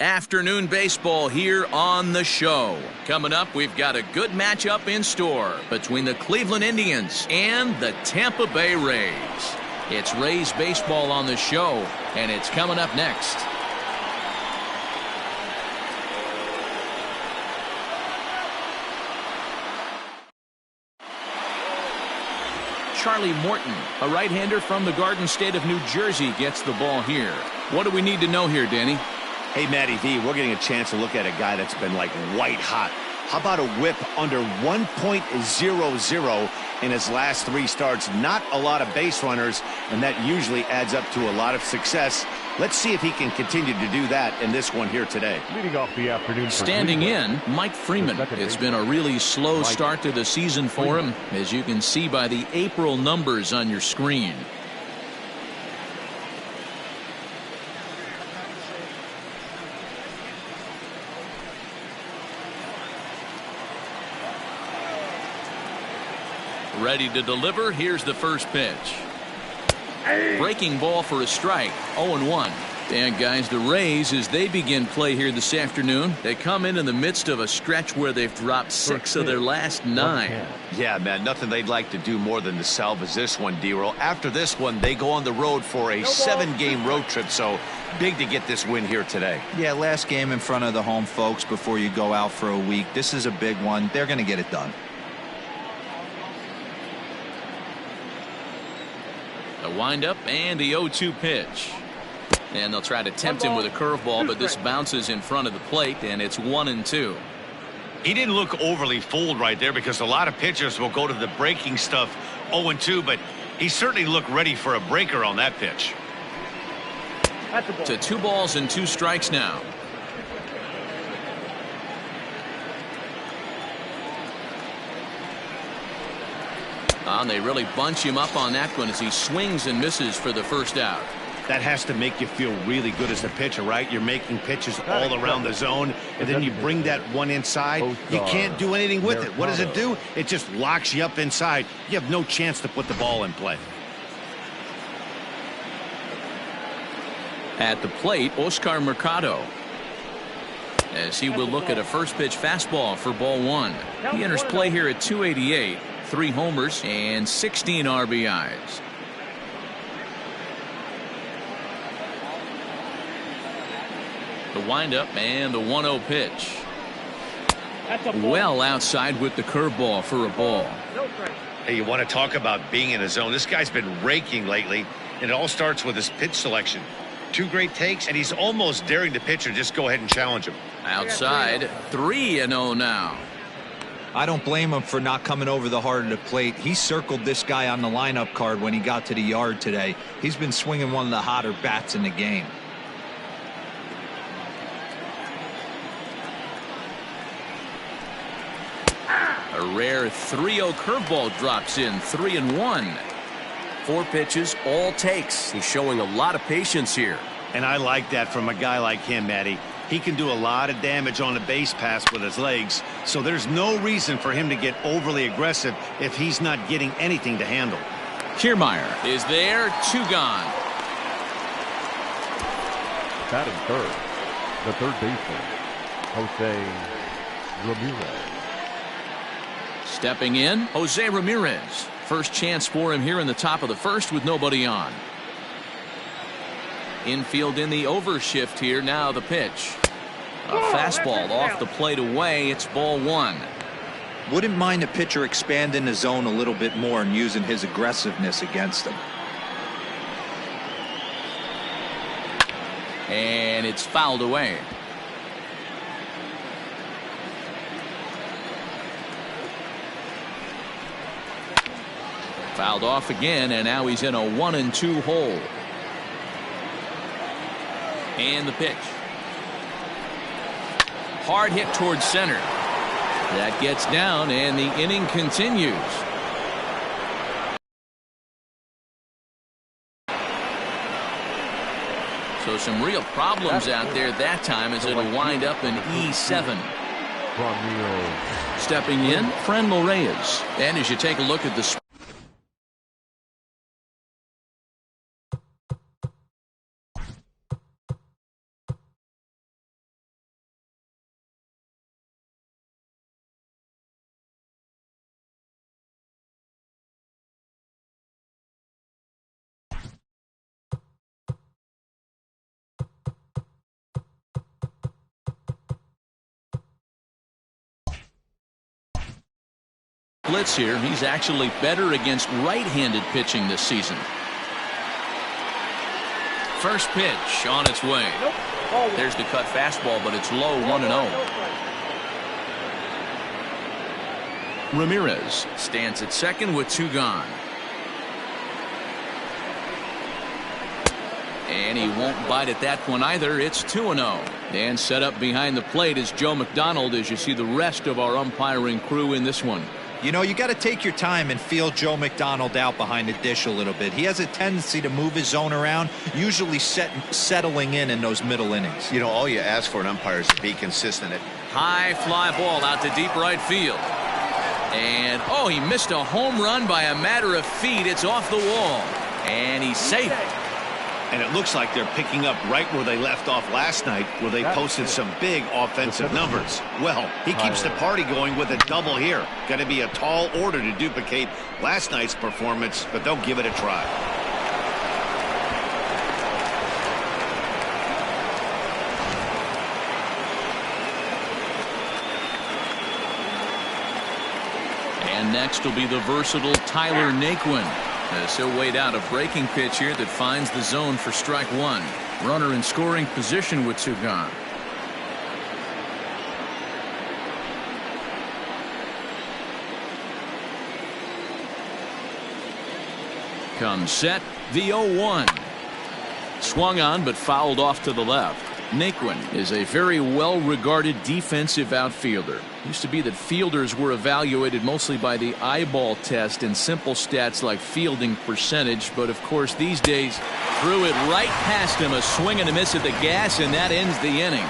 Afternoon baseball here on the show. Coming up, we've got a good matchup in store between the Cleveland Indians and the Tampa Bay Rays. It's Rays baseball on the show, and it's coming up next. Charlie Morton, a right-hander from the Garden State of New Jersey, gets the ball here. What do we need to know here, Danny? Hey, Matty V, we're getting a chance to look at a guy that's been like white hot. How about a whip under 1.00 in his last 3 starts? Not a lot of base runners, and that usually adds up to a lot of success. Let's see if he can continue to do that in this one here today. Leading off the afternoon. Standing in, Mike Freeman. It's been a really slow start to the season for him, as you can see by the April numbers on your screen. Ready to deliver. Here's the first pitch. Breaking ball for a strike. 0-1. And guys, the Rays, as they begin play here this afternoon, they come in the midst of a stretch where they've dropped 6 of their last 9. Yeah, man, nothing they'd like to do more than to salvage this one, D-Roll. After this one, they go on the road for a 7-game road trip, so big to get this win here today. Yeah, last game in front of the home folks before you go out for a week. This is a big one. They're going to get it done. The windup and the 0-2 pitch. And they'll try to tempt him with a curveball, but this bounces in front of the plate, and it's 1-2. He didn't look overly fooled right there because a lot of pitchers will go to the breaking stuff 0-2, but he certainly looked ready for a breaker on that pitch. To 2 balls and 2 strikes now. And they really bunch him up on that one as he swings and misses for the first out. That has to make you feel really good as a pitcher, right? You're making pitches all around the zone, and then you bring that one inside. You can't do anything with it. What does it do? It just locks you up inside. You have no chance to put the ball in play. At the plate, Oscar Mercado, as he will look at a first pitch fastball for ball 1. He enters play here at 288, 3 homers and 16 RBIs. The windup and the 1-0 pitch. Well outside with the curveball for a ball. Hey, you want to talk about being in a zone? This guy's been raking lately, and it all starts with his pitch selection. 2 great takes, and he's almost daring the pitcher just go ahead and challenge him. Outside, 3-0 now. I don't blame him for not coming over the heart of the plate. He circled this guy on the lineup card when he got to the yard today. He's been swinging one of the hotter bats in the game. A rare 3-0 curveball drops in. 3-1. 4 pitches, all takes. He's showing a lot of patience here. And I like that from a guy like him, Matty. He can do a lot of damage on a base pass with his legs, so there's no reason for him to get overly aggressive if he's not getting anything to handle. Kiermaier is there, 2 gone. Batting third, the third baseman, Jose Ramirez. Stepping in, Jose Ramirez. First chance for him here in the top of the first with nobody on. Infield in the overshift here. Now the pitch. A fastball off the plate away. It's ball 1. Wouldn't mind the pitcher expanding the zone a little bit more and using his aggressiveness against him. And it's fouled away. Fouled off again, and now he's in a 1-2 hole. And the pitch. Hard hit towards center. That gets down, and the inning continues. So some real problems out there that time as it'll wind up in E7. Stepping in, Franmil Reyes. And as you take a look at the splits here. He's actually better against right-handed pitching this season. First pitch on its way. There's the cut fastball, but it's low, 1-0. Ramirez stands at second with 2 gone. And he won't bite at that one either. It's 2-0. And set up behind the plate is Joe McDonald as you see the rest of our umpiring crew in this one. You know, you got to take your time and feel Joe McDonald out behind the dish a little bit. He has a tendency to move his zone around, usually settling in those middle innings. You know, all you ask for an umpire is to be consistent. High fly ball out to deep right field. And, oh, he missed a home run by a matter of feet. It's off the wall. And he's safe. And it looks like they're picking up right where they left off last night, where they posted some big offensive numbers. Well, he keeps the party going with a double here. Got to be a tall order to duplicate last night's performance, but they'll give it a try. And next will be the versatile Tyler Naquin, as he'll wait out a breaking pitch here that finds the zone for strike 1. Runner in scoring position with 2 gone. Comes set, the 0-1. Swung on but fouled off to the left. Naquin is a very well-regarded defensive outfielder. Used to be that fielders were evaluated mostly by the eyeball test and simple stats like fielding percentage, but of course these days threw it right past him, a swing and a miss at the gas, and that ends the inning.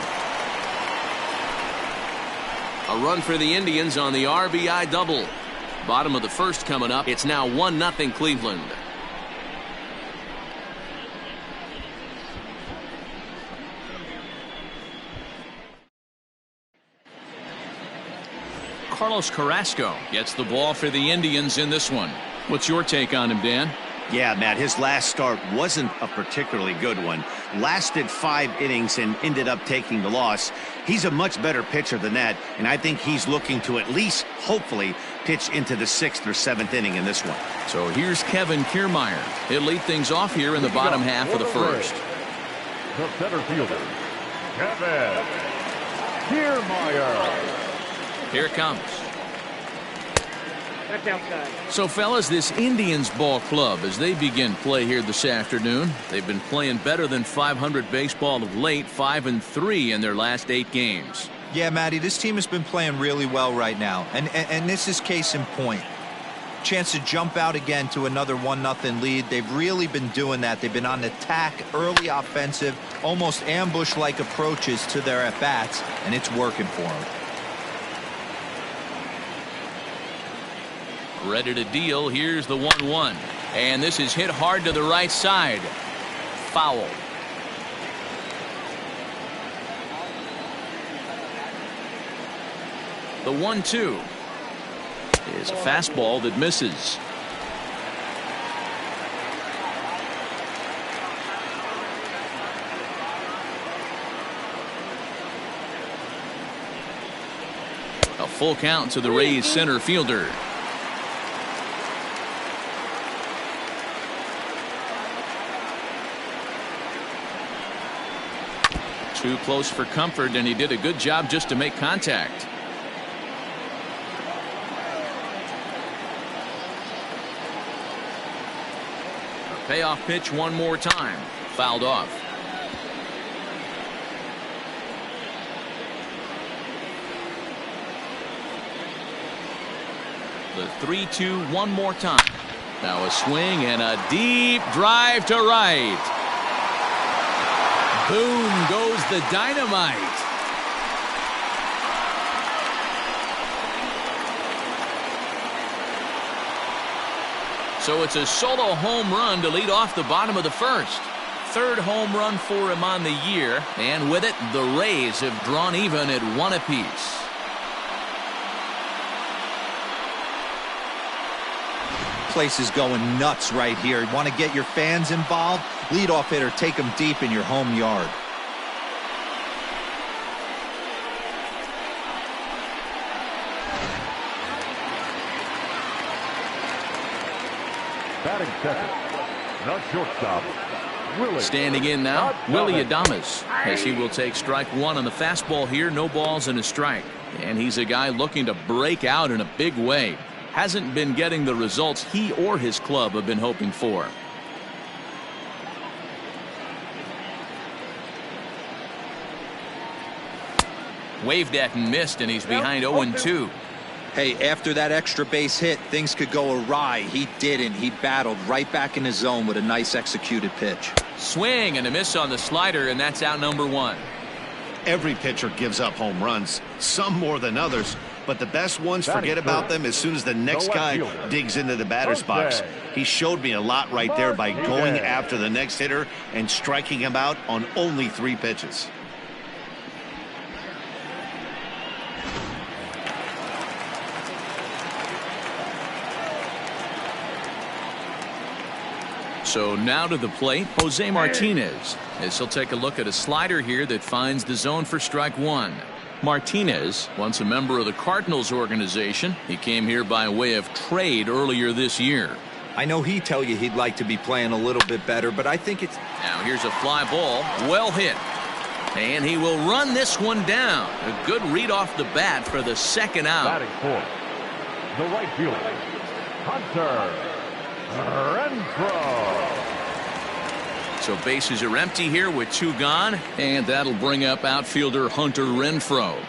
A run for the Indians on the RBI double. Bottom of the first coming up. It's now 1-0 Cleveland. Carlos Carrasco gets the ball for the Indians in this one. What's your take on him, Dan? Yeah, Matt, his last start wasn't a particularly good one. Lasted 5 innings and ended up taking the loss. He's a much better pitcher than that, and I think he's looking to at least, hopefully, pitch into the 6th or 7th inning in this one. So here's Kevin Kiermaier. He'll lead things off here in the bottom half of the first. The center fielder, Kevin Kiermaier. Here it comes. So, fellas, this Indians ball club, as they begin play here this afternoon, they've been playing better than .500 baseball of late, 5-3 in their last 8 games. Yeah, Matty, this team has been playing really well right now, and this is case in point. Chance to jump out again to another 1-0 lead. They've really been doing that. They've been on attack, early offensive, almost ambush-like approaches to their at-bats, and it's working for them. Ready to deal. Here's the 1-1. And this is hit hard to the right side. Foul. The 1-2 is a fastball that misses. A full count to the Rays center fielder. Too close for comfort, and he did a good job just to make contact. A payoff pitch one more time. Fouled off. The 3-2 one more time. Now a swing and a deep drive to right. Boom goes the dynamite. So it's a solo home run to lead off the bottom of the first. Third home run for him on the year, and with it the Rays have drawn even at 1 apiece. Place is going nuts right here. Want to get your fans involved? Leadoff hitter, take them deep in your home yard. second. The shortstop, Willie. Standing in now, Willie Adames. Adames, as he will take strike one on the fastball here. No balls and a strike. And he's a guy looking to break out in a big way. Hasn't been getting the results he or his club have been hoping for. Waved at and missed, and he's behind 0-2. Hey, after that extra base hit, things could go awry. He didn't. He battled right back in his zone with a nice executed pitch. Swing and a miss on the slider, and that's out number one. Every pitcher gives up home runs, some more than others, but the best ones forget about them as soon as the next guy digs into the batter's box. He showed me a lot right there by going after the next hitter and striking him out on only 3 pitches. So now to the plate, Jose Martinez, as he'll take a look at a slider here that finds the zone for strike one. Martinez, once a member of the Cardinals organization, he came here by way of trade earlier this year. I know he'd tell you he'd like to be playing a little bit better, but I think it's... Now here's a fly ball, well hit. And he will run this one down. A good read off the bat for the second out. Batting fourth, the right fielder, Hunter Renfroe. So bases are empty here with 2 gone, and that'll bring up outfielder Hunter Renfroe.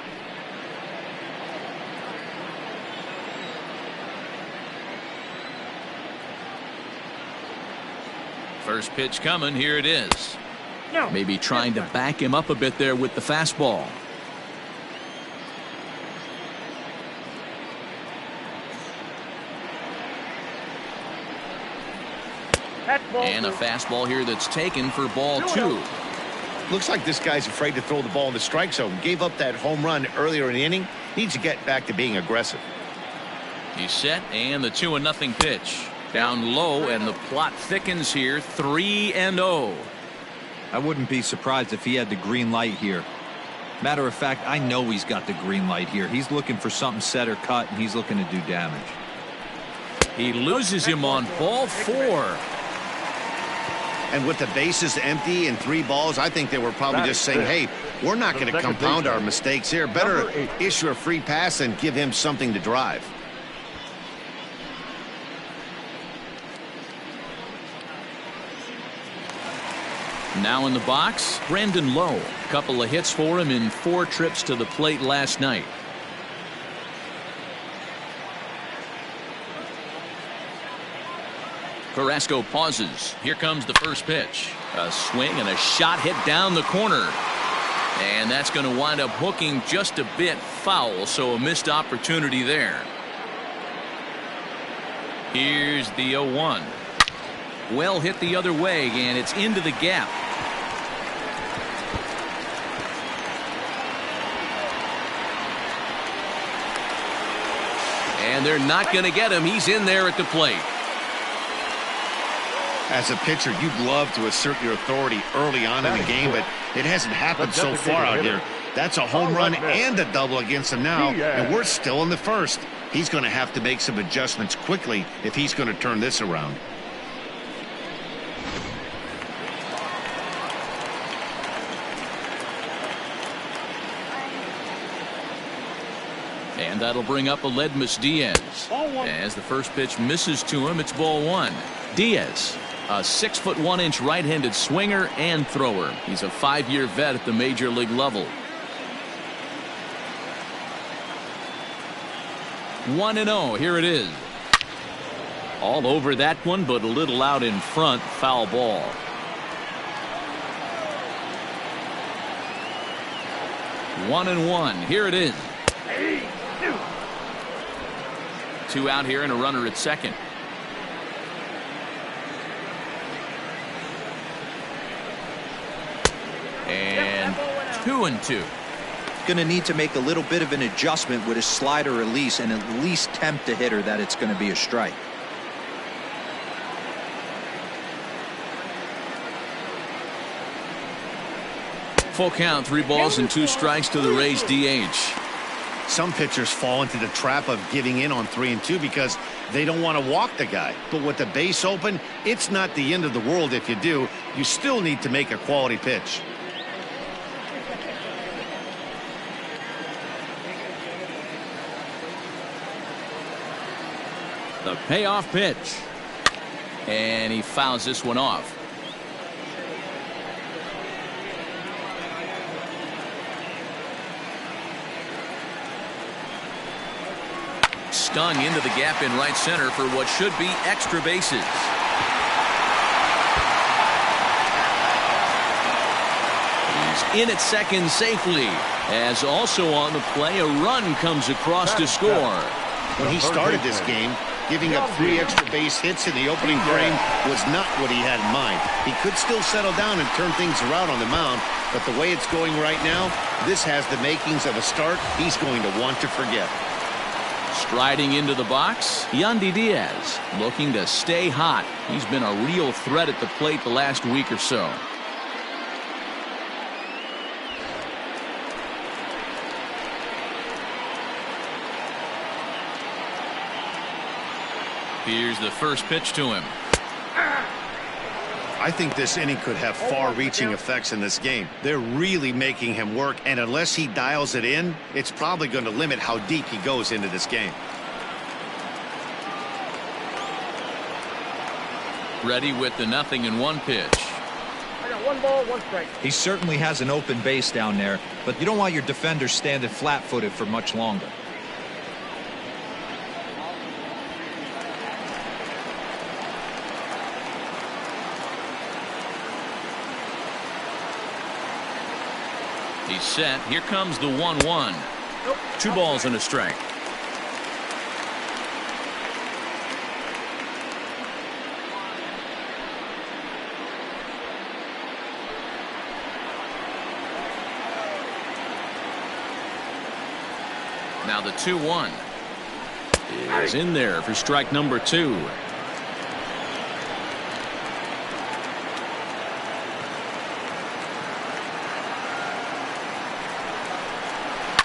First pitch coming, here it is. Maybe trying to back him up a bit there with the fastball. And a fastball here that's taken for ball 2. Looks like this guy's afraid to throw the ball in the strike zone. Gave up that home run earlier in the inning. Needs to get back to being aggressive. He's set, and the 2-0 pitch. Down low, and the plot thickens here. 3-0. I wouldn't be surprised if he had the green light here. Matter of fact, I know he's got the green light here. He's looking for something set or cut, and he's looking to do damage. He loses him on ball 4. And with the bases empty and 3 balls, I think they were probably just saying, hey, we're not going to compound our mistakes here. Better issue a free pass and give him something to drive. Now in the box, Brandon Lowe. A couple of hits for him in 4 trips to the plate last night. Carrasco pauses. Here comes the first pitch. A swing and a shot hit down the corner. And that's going to wind up hooking just a bit foul, so a missed opportunity there. Here's the 0-1. Well hit the other way, and it's into the gap. And they're not going to get him. He's in there at the plate. As a pitcher, you'd love to assert your authority early on in the game, but it hasn't happened so far out here. That's a home run and a double against him now, and we're still in the first. He's going to have to make some adjustments quickly if he's going to turn this around. And that'll bring up Aledmys Diaz. As the first pitch misses to him, it's ball 1. Diaz, a 6'1" right-handed swinger and thrower. He's a 5-year vet at the major league level. 1-0. Here it is. All over that one, but a little out in front. Foul ball. One and one. Here it is. 2 out here and a runner at second. And 2-2. Going to need to make a little bit of an adjustment with his slider release and at least tempt the hitter that it's going to be a strike. Full count, 3 balls and 2 strikes to the Rays DH. Some pitchers fall into the trap of giving in on 3 and 2 because They don't want to walk the guy. But with the base open, it's not the end of the world if you do. You still need to make a quality pitch. The payoff pitch. And he fouls this one off. Stung into the gap in right center for what should be extra bases. He's in at second safely, as also on the play a run comes across to score. When he started this game, giving up 3 extra base hits in the opening frame was not what he had in mind. He could still settle down and turn things around on the mound, but the way it's going right now, this has the makings of a start he's going to want to forget. Striding into the box, Yandy Diaz looking to stay hot. He's been a real threat at the plate the last week or so. Here's the first pitch to him. I think this inning could have far-reaching effects in this game. They're really making him work, and unless he dials it in, it's probably going to limit how deep he goes into this game. Ready with the 0-1 pitch. I got 1 ball, 1 strike. He certainly has an open base down there, but you don't want your defender standing flat-footed for much longer. He's set. Here comes the 1-1. Nope. 2 balls and a strike. Now the 2-1 is in there for strike number 2.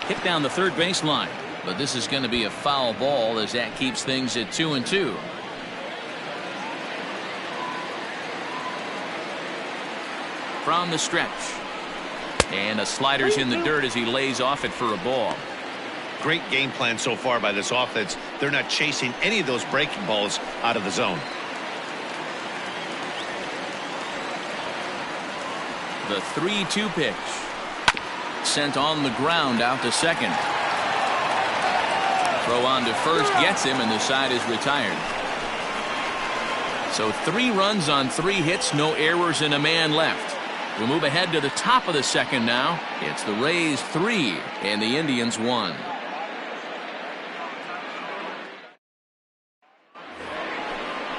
Hit down the third baseline, but this is going to be a foul ball as that keeps things at 2-2. From the stretch, and a slider's in the dirt as he lays off it for a ball. Great game plan so far by this offense. They're not chasing any of those breaking balls out of the zone. The 3-2 pitch. Sent on the ground out to second. Throw on to first gets him, and the side is retired. So 3 runs on 3 hits, no errors, and a man left. We'll move ahead to the top of the second now. It's the Rays 3 and the Indians 1.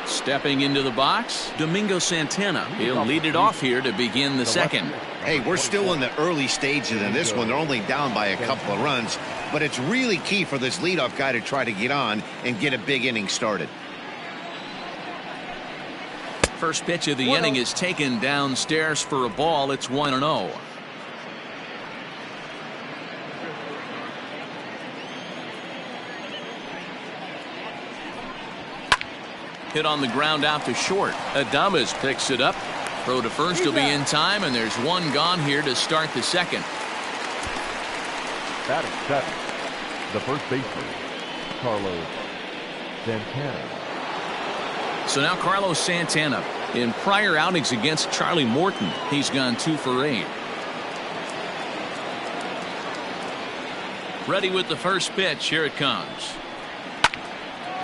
Stepping into the box, Domingo Santana. He'll lead it off here to begin the second. Hey, we're still in the early stages of this one. They're only down by a couple of runs, but it's really key for this leadoff guy to try to get on and get a big inning started. First pitch of the inning is taken downstairs for a ball. It's 1-0. Hit on the ground out to short. Adames picks it up. Throw to first will be in time, and there's 1 gone here to start the second. Batting 7, the first baseman, Carlos Santana. So now Carlos Santana. In prior outings against Charlie Morton, he's gone 2 for 8. Ready with the first pitch. Here it comes.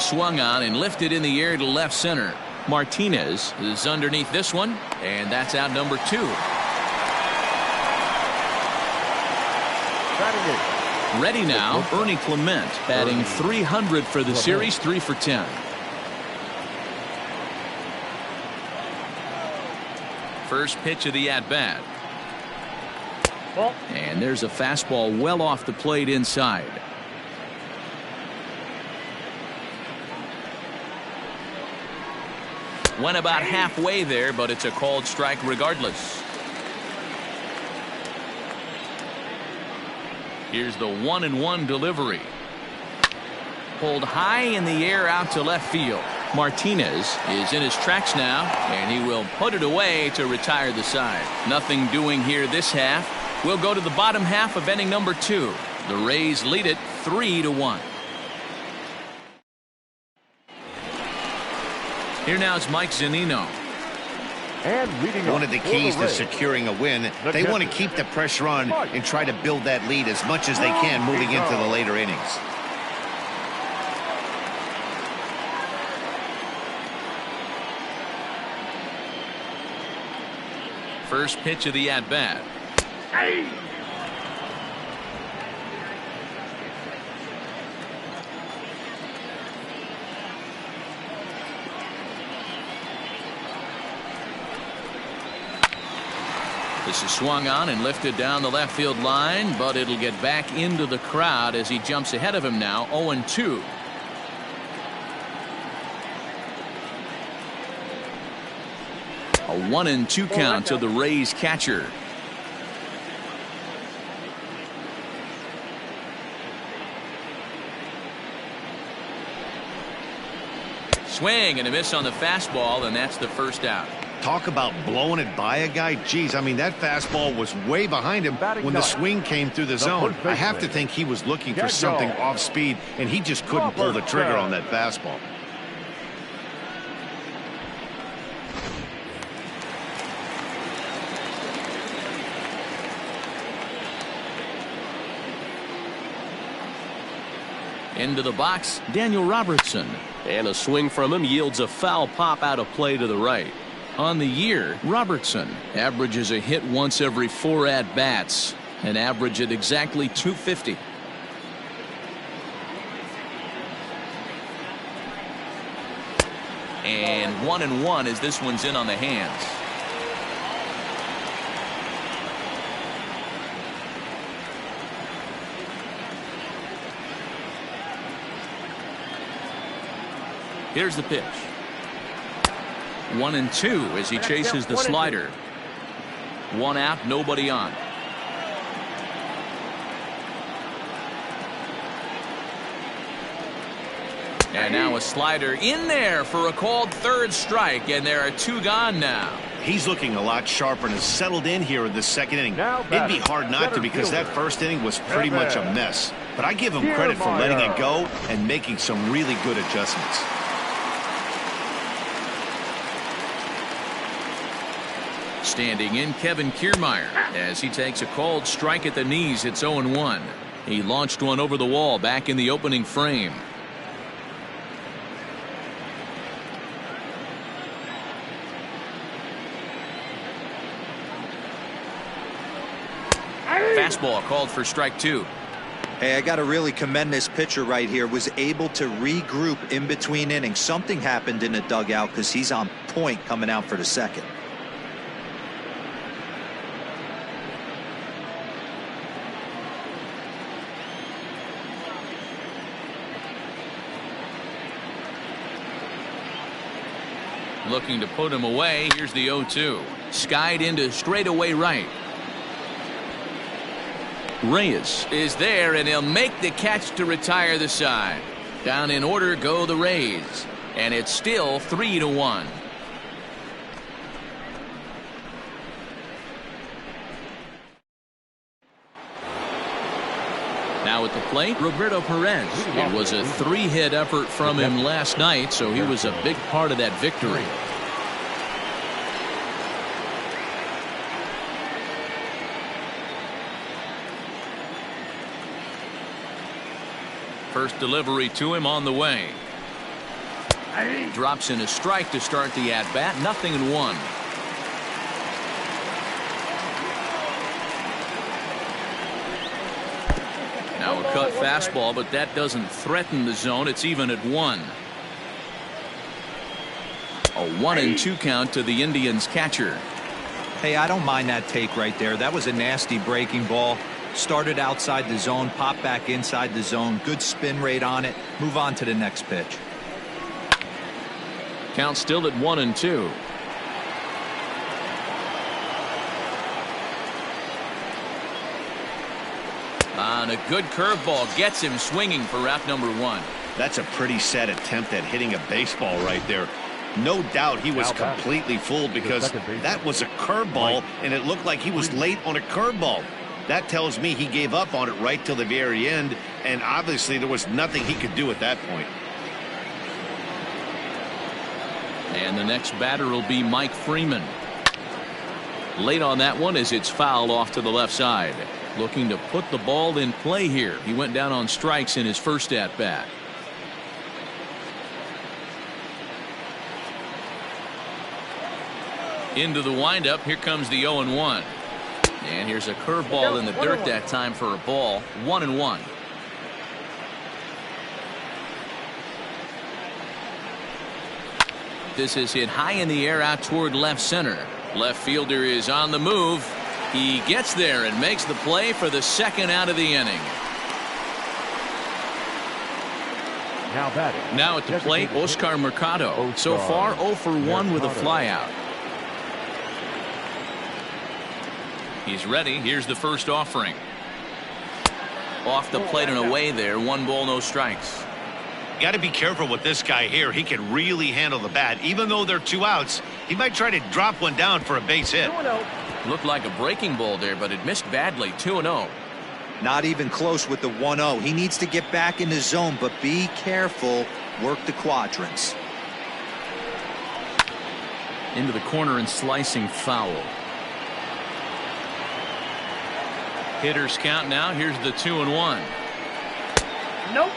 Swung on and lifted in the air to left center. Martinez is underneath this one, and that's out number 2. Ready now, Ernie Clement, batting 300 for the series, 3 for 10. First pitch of the at-bat. And there's a fastball well off the plate inside. Went about halfway there, but it's a called strike regardless. Here's the 1-1 delivery. pulled high in the air out to left field. Martinez is in his tracks now, and he will put it away to retire the side. Nothing doing here this half. We'll go to the bottom half of inning number 2. The Rays lead it 3-1. Here now is Mike Zunino. And leading one of the keys to Rays, securing a win, they want to keep the pressure on and try to build that lead as much as they can moving into the later innings. First pitch of the at-bat. This is swung on and lifted down the left field line, but it'll get back into the crowd as he jumps ahead of him now, 0-2. A 1-2 count to the Rays catcher. Swing and a miss on the fastball, and that's the first out. Talk about blowing it by a guy. Geez, I mean, that fastball was way behind him when the swing came through the zone. I have to think he was looking for something off speed, and he just couldn't pull the trigger on that fastball. Into the box, Daniel Robertson. And a swing from him yields a foul pop out of play to the right. On the year, Robertson averages a hit once every 4 at-bats, an average at exactly .250. And 1-1 as this one's in on the hands. Here's the pitch. 1-2 as he chases the slider. 1 out, nobody on. And now a slider in there for a called third strike, and there are 2 gone now. He's looking a lot sharper and has settled in here in the second inning. It'd be hard not to because that first inning was pretty much a mess. But I give him credit for letting it go and making some really good adjustments. Standing in, Kevin Kiermaier as he takes a called strike at the knees. It's 0-1. He launched one over the wall back in the opening frame. Fastball called for strike 2. Hey, I got to really commend this pitcher right here. Was able to regroup in between innings. Something happened in the dugout because he's on point coming out for the second. Looking to put him away. Here's the 0-2. Skied into straightaway right. Reyes is there, and he'll make the catch to retire the side. Down in order go the Rays, and it's still 3-1. Now at the plate, Roberto Perez. It was a 3-hit effort from him last night, so he was a big part of that victory. First delivery to him on the way. Drops in a strike to start the at-bat. 0-1. Now a cut fastball, but that doesn't threaten the zone. It's even at 1. A 1-2 count to the Indians catcher. Hey, I don't mind that take right there. That was a nasty breaking ball. Started outside the zone, popped back inside the zone. Good spin rate on it. Move on to the next pitch. Count still at 1-2. And a good curveball gets him swinging for out number 1. That's a pretty sad attempt at hitting a baseball right there. No doubt he was completely fooled because that was a curveball, and it looked like he was late on a curveball. That tells me he gave up on it right till the very end, and obviously there was nothing he could do at that point. And the next batter will be Mike Freeman. Late on that one as it's fouled off to the left side. Looking to put the ball in play here. He went down on strikes in his first at bat. Into the windup. Here comes the 0-1. And here's a curveball in the dirt that time for a ball. 1-1. This is hit high in the air out toward left center. Left fielder is on the move. He gets there and makes the play for the second out of the inning. Now at the plate, Oscar Mercado. So far 0 for 1 with a flyout. He's ready. Here's the first offering. Off the plate and away there. 1 ball, no strikes. Got to be careful with this guy here. He can really handle the bat. Even though they're 2 outs, he might try to drop one down for a base hit. Looked like a breaking ball there, but it missed badly. 2-0. Not even close with the 1-0. He needs to get back in the zone, but be careful. Work the quadrants. Into the corner and slicing foul. Hitters count now. Here's the 2-1. Nope.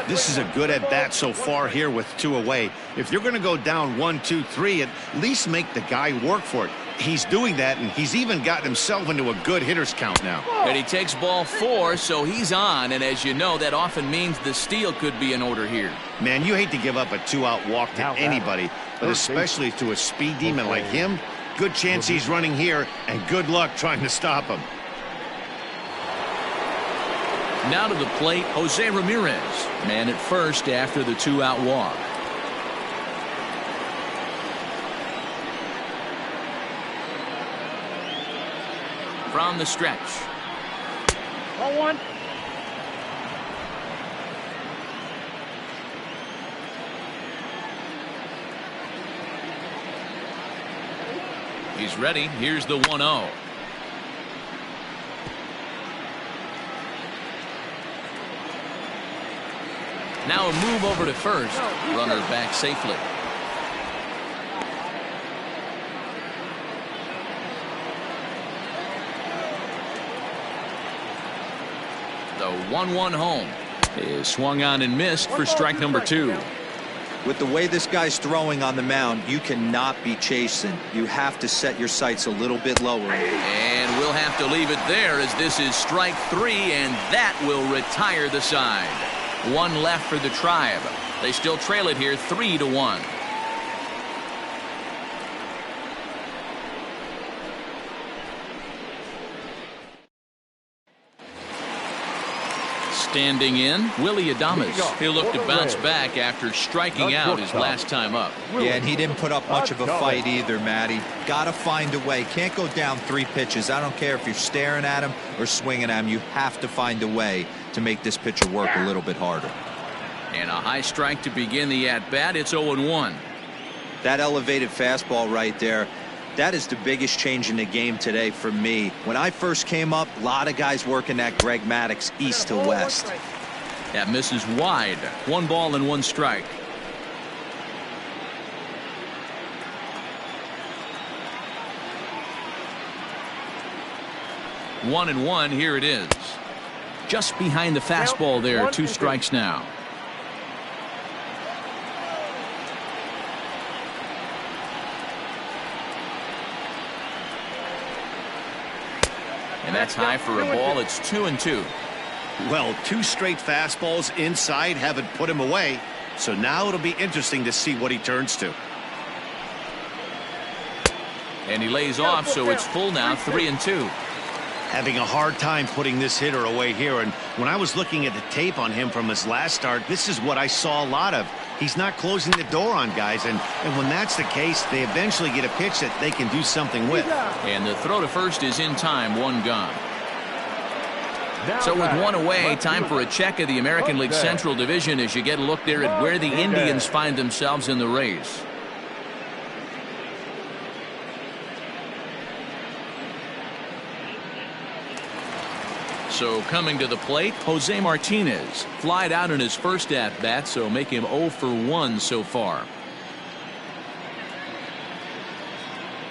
This is a good at bat so far here with 2 away. If you're going to go down 1, 2, 3, at least make the guy work for it. He's doing that, and he's even gotten himself into a good hitter's count now. And he takes ball 4, so he's on. And as you know, that often means the steal could be in order here. Man, you hate to give up a 2-out walk to anybody, but especially to a speed demon like him. Good chance he's running here, and good luck trying to stop him. Now to the plate, Jose Ramirez. Man at first after the 2-out walk. From the stretch. 1-1. He's ready. Here's the 1-0. Now a move over to first. Runner back safely. The 1-1 home is swung on and missed for strike number 2. With the way this guy's throwing on the mound, you cannot be chasing. You have to set your sights a little bit lower. And we'll have to leave it there as this is strike 3, and that will retire the side. 1 left for the Tribe. They still trail it here 3-1. Standing in, Willy Adames. He'll look to bounce back after striking out his last time up. Yeah, and he didn't put up much of a fight either, Matty. Got to find a way. Can't go down 3 pitches. I don't care if you're staring at him or swinging at him. You have to find a way to make this pitcher work a little bit harder. And a high strike to begin the at-bat. It's 0-1. That elevated fastball right there, that is the biggest change in the game today for me. When I first came up, a lot of guys working that Greg Maddux east to west. That misses wide. 1 ball and 1 strike. One and 1. Here it is. Just behind the fastball there. 2 strikes now. And that's high for a ball. It's 2-2. Well, 2 straight fastballs inside haven't put him away. So now it'll be interesting to see what he turns to. And he lays off, so it's full now. 3-2. Having a hard time putting this hitter away here. And when I was looking at the tape on him from his last start, this is what I saw a lot of. He's not closing the door on guys, and when that's the case, they eventually get a pitch that they can do something with. And the throw to first is in time. 1 gone. So with one away, time for a check of the American League Central Division as you get a look there at where the Indians find themselves in the race. So coming to the plate, Jose Martinez. Flied out in his first at-bat, so make him 0 for 1 so far.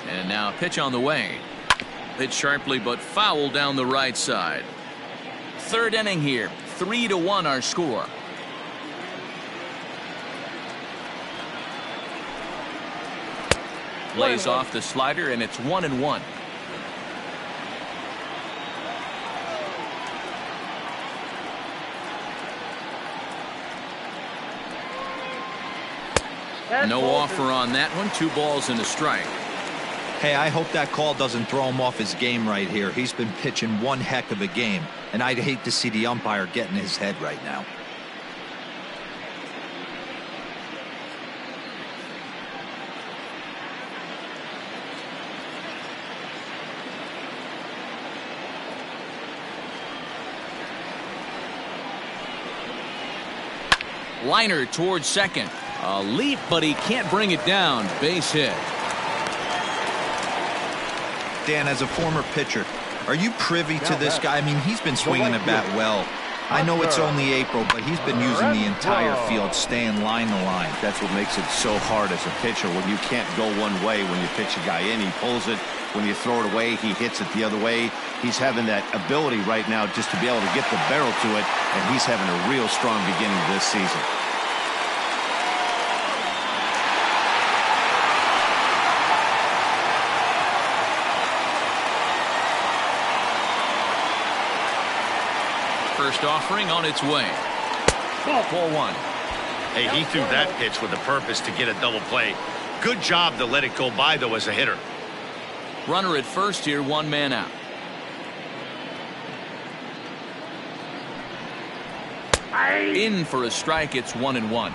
And now a pitch on the way. Hit sharply but foul down the right side. Third inning here. 3-1 our score. Lays off the slider, and it's 1-1. No offer on that one. 2 balls and a strike. Hey, I hope that call doesn't throw him off his game right here. He's been pitching one heck of a game, and I'd hate to see the umpire get in his head right now. Liner towards second. A leap, but he can't bring it down. Base hit. Dan, as a former pitcher, are you privy to this guy? I mean, he's been swinging the bat well. I know it's only April, but he's been using the entire field, staying line to line. That's what makes it so hard as a pitcher when you can't go one way. When you pitch a guy in, he pulls it. When you throw it away, he hits it the other way. He's having that ability right now just to be able to get the barrel to it, and he's having a real strong beginning this season. First offering on its way. Ball 1. Hey, he threw that pitch with a purpose to get a double play. Good job to let it go by, though, as a hitter. Runner at first here, 1 man out. In for a strike. It's 1-1.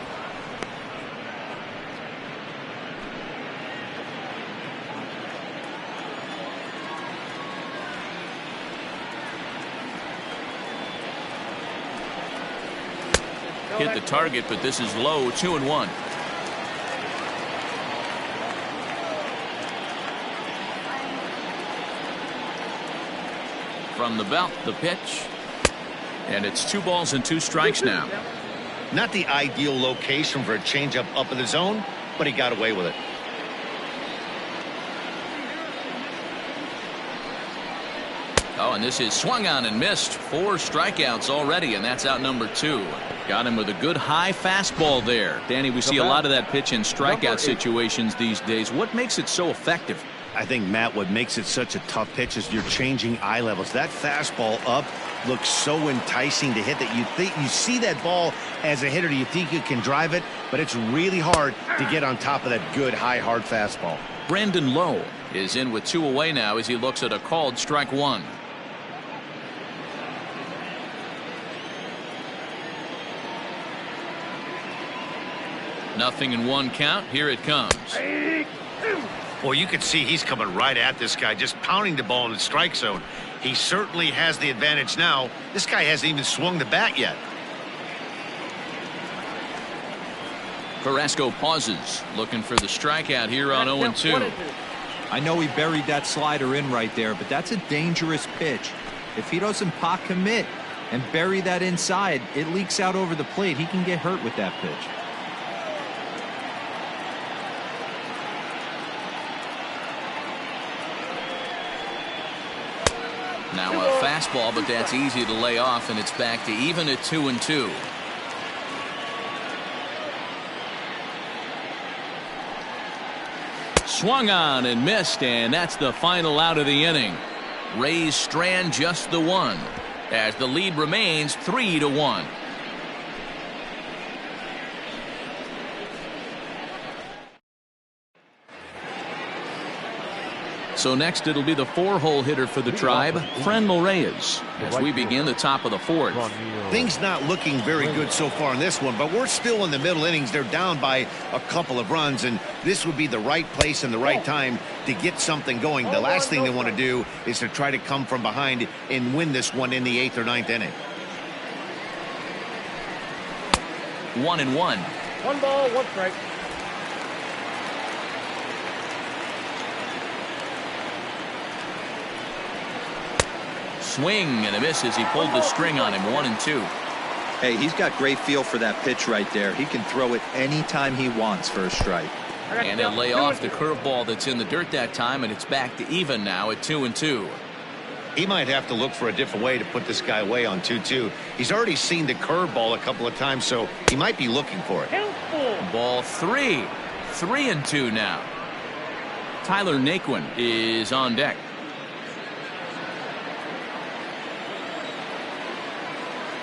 Hit the target, but this is low. 2-1. From the belt, the pitch. And it's 2 balls and 2 strikes now. Not the ideal location for a changeup up in the zone, but he got away with it. Oh, and this is swung on and missed. 4 strikeouts already, and that's out number 2. Got him with a good high fastball there. Danny, we see a lot of that pitch in strikeout situations these days. What makes it so effective? I think, Matt, what makes it such a tough pitch is you're changing eye levels. That fastball up looks so enticing to hit that you see that ball as a hitter, you think you can drive it, but it's really hard to get on top of that good high hard fastball. Brandon Lowe is in with 2 away now as he looks at a called strike 1. Nothing in 1 count. Here it comes. Well, you can see he's coming right at this guy, just pounding the ball in the strike zone. He certainly has the advantage now. This guy hasn't even swung the bat yet. Carrasco pauses, looking for the strikeout here on 0-2. I know he buried that slider in right there, but that's a dangerous pitch. If he doesn't pot commit and bury that inside, it leaks out over the plate. He can get hurt with that pitch. Now a fastball, but that's easy to lay off, and it's back to even at 2-2. Swung on and missed, and that's the final out of the inning. Rays strand just the 1 as the lead remains 3-1. So next it'll be the 4-hole hitter for the Tribe, Franmil Reyes, as we begin the top of the 4th. Things not looking very good so far in this one, but we're still in the middle innings. They're down by a couple of runs, and this would be the right place and the right time to get something going. The last thing they want to do is to try to come from behind and win this one in the 8th or 9th inning. 1-1. 1 ball, 1 strike. Swing and a miss as he pulled the string on him. 1-2. Hey, he's got great feel for that pitch right there. He can throw it anytime he wants for a strike. And he'll lay off the curveball that's in the dirt that time, and it's back to even now at 2-2. He might have to look for a different way to put this guy away on 2-2. He's already seen the curveball a couple of times, so he might be looking for it. Ball 3. 3-2 now. Tyler Naquin is on deck.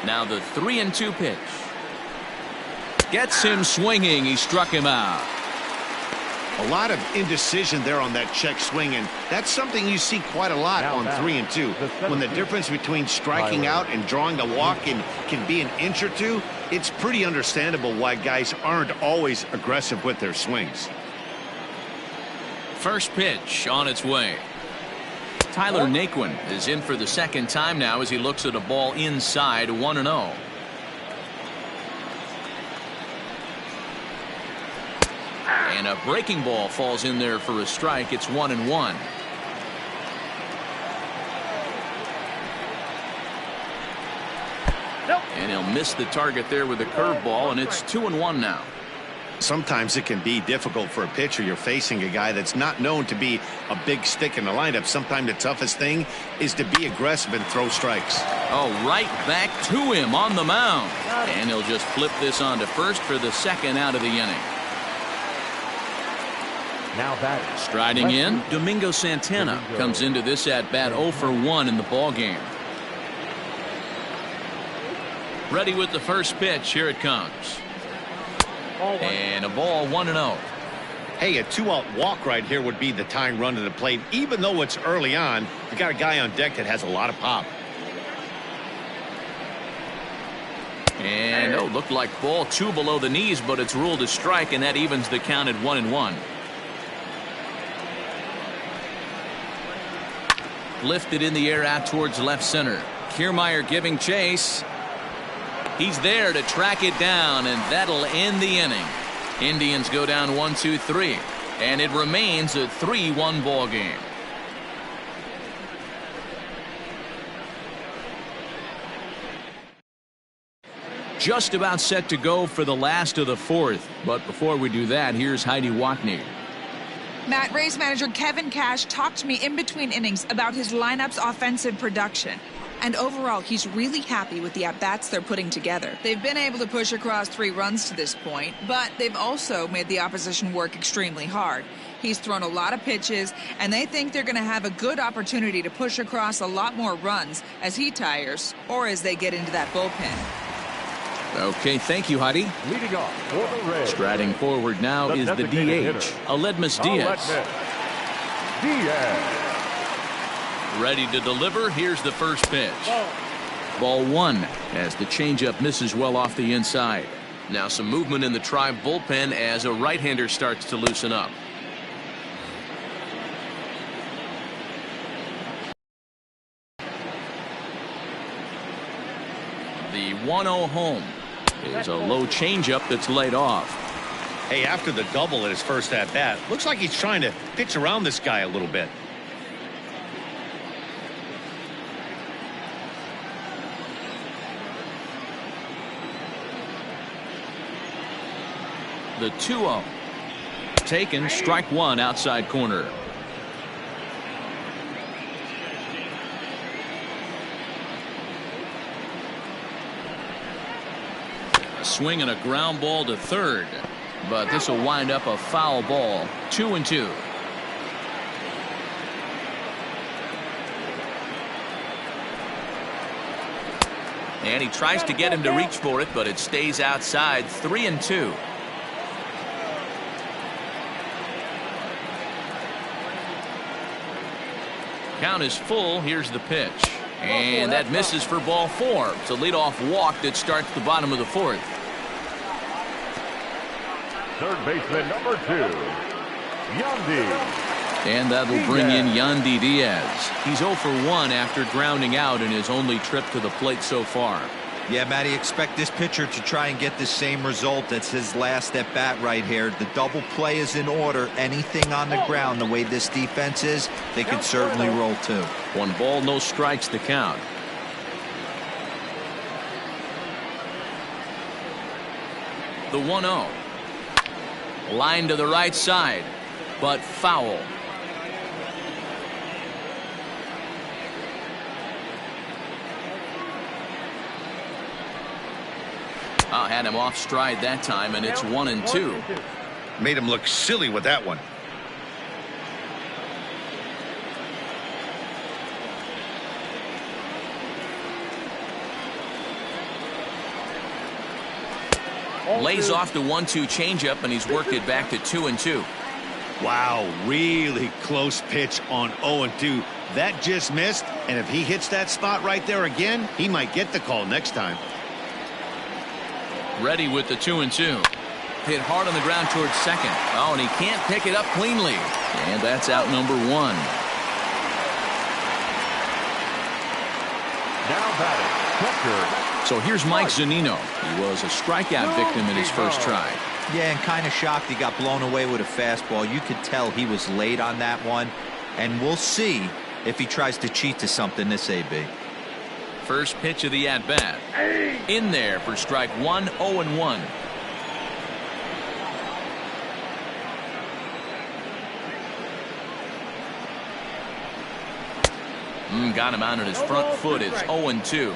Now the 3-2 pitch. Gets him swinging. He struck him out. A lot of indecision there on that check swing, and that's something you see quite a lot on 3-2. When the difference between striking out and drawing the walk can be an inch or two, it's pretty understandable why guys aren't always aggressive with their swings. First pitch on its way. Tyler Naquin is in for the second time now as he looks at a ball inside. 1-0. And a breaking ball falls in there for a strike. It's 1-1. And he'll miss the target there with a curveball, and it's 2-1 now. Sometimes it can be difficult for a pitcher. You're facing a guy that's not known to be a big stick in the lineup. Sometimes the toughest thing is to be aggressive and throw strikes. Oh, right back to him on the mound. And he'll just flip this on to first for the second out of the inning. Now batting. Striding in, Domingo Santana comes into this at bat 0 for 1 in the ball game. Ready with the first pitch. Here it comes. And a ball. 1-0. Hey, a 2-out walk right here would be the tying run to the plate. Even though it's early on, you got a guy on deck that has a lot of pop. And looked like ball 2 below the knees, but it's ruled a strike, and that evens the count at 1-1. Lifted in the air out towards left center. Kiermaier giving chase. He's there to track it down, and that'll end the inning. Indians go down 1-2-3, and it remains a 3-1 ball game. Just about set to go for the last of the 4th, but before we do that, here's Heidi Watney. Matt, Rays manager Kevin Cash talked to me in between innings about his lineup's offensive production. And overall, he's really happy with the at-bats they're putting together. They've been able to push across 3 runs to this point, but they've also made the opposition work extremely hard. He's thrown a lot of pitches, and they think they're going to have a good opportunity to push across a lot more runs as he tires or as they get into that bullpen. Okay, thank you, Heidi. Leading off for the Rays. Striding forward now is the DH, Aledmys Diaz. Diaz. Ready to deliver. Here's the first pitch. Ball 1 as the changeup misses well off the inside. Now some movement in the Tribe bullpen as a right-hander starts to loosen up. The 1-0 home is a low changeup that's laid off. Hey, after the double at his first at-bat, looks like he's trying to pitch around this guy a little bit. The 2-0. Taken, strike 1 outside corner. A swing and a ground ball to third. But this will wind up a foul ball. 2-2. And he tries to get him to reach for it, but it stays outside. 3-2. Count is full. Here's the pitch. And that misses for ball 4. It's a leadoff walk that starts the bottom of the 4th. third baseman number 2, Yandy. And that'll bring in Yandy Diaz. He's 0 for 1 after grounding out in his only trip to the plate so far. Yeah, Matty, expect this pitcher to try and get the same result. That's his last at bat right here. The double play is in order. Anything on the ground, the way this defense is, they can certainly roll too. 1 ball, no strikes to count. The 1-0. Line to the right side, but foul. Had him off stride that time, and it's 1-2. Made him look silly with that one. Lays off the 1-2 changeup, and he's worked it back to 2-2. Wow, really close pitch on 0-2. That just missed, and if he hits that spot right there again, he might get the call next time. Ready with the 2-2. Hit hard on the ground towards second. Oh, and he can't pick it up cleanly. And that's out number 1. Now batting, catcher. So here's Mike Zunino. He was a strikeout victim in his first try. Yeah, and kind of shocked he got blown away with a fastball. You could tell he was late on that one. And we'll see if he tries to cheat to something this AB. First pitch of the at-bat. In there for strike 1, 0-1. Got him out on his front foot. It's 0-2.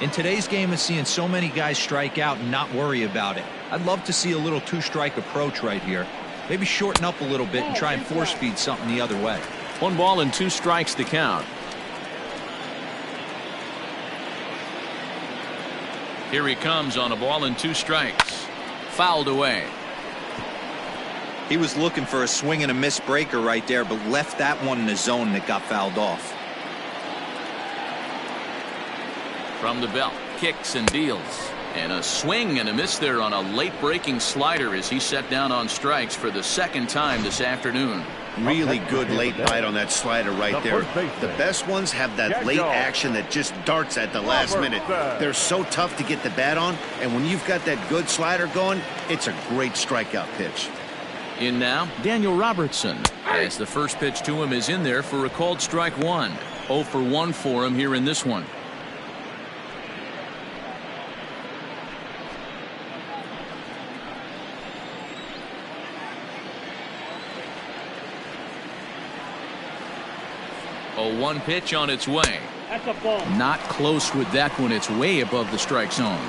In today's game, it's seeing so many guys strike out and not worry about it. I'd love to see a little 2-strike approach right here. Maybe shorten up a little bit and try and force feed something the other way. 1 ball and 2 strikes to count. Here he comes on a ball and 2 strikes. Fouled away. He was looking for a swing and a miss breaker right there, but left that one in the zone and it got fouled off. From the belt, kicks and deals. And a swing and a miss there on a late breaking slider as he set down on strikes for the second time this afternoon. Really good late bite on that slider right there. The best ones have that late action that just darts at the last minute. They're so tough to get the bat on, and when you've got that good slider going, it's a great strikeout pitch. In now, Daniel Robertson, as the first pitch to him is in there for a called strike 1. 0 for 1 for him here in this one. A 1 pitch on its way. That's a ball. Not close with that one. It's way above the strike zone.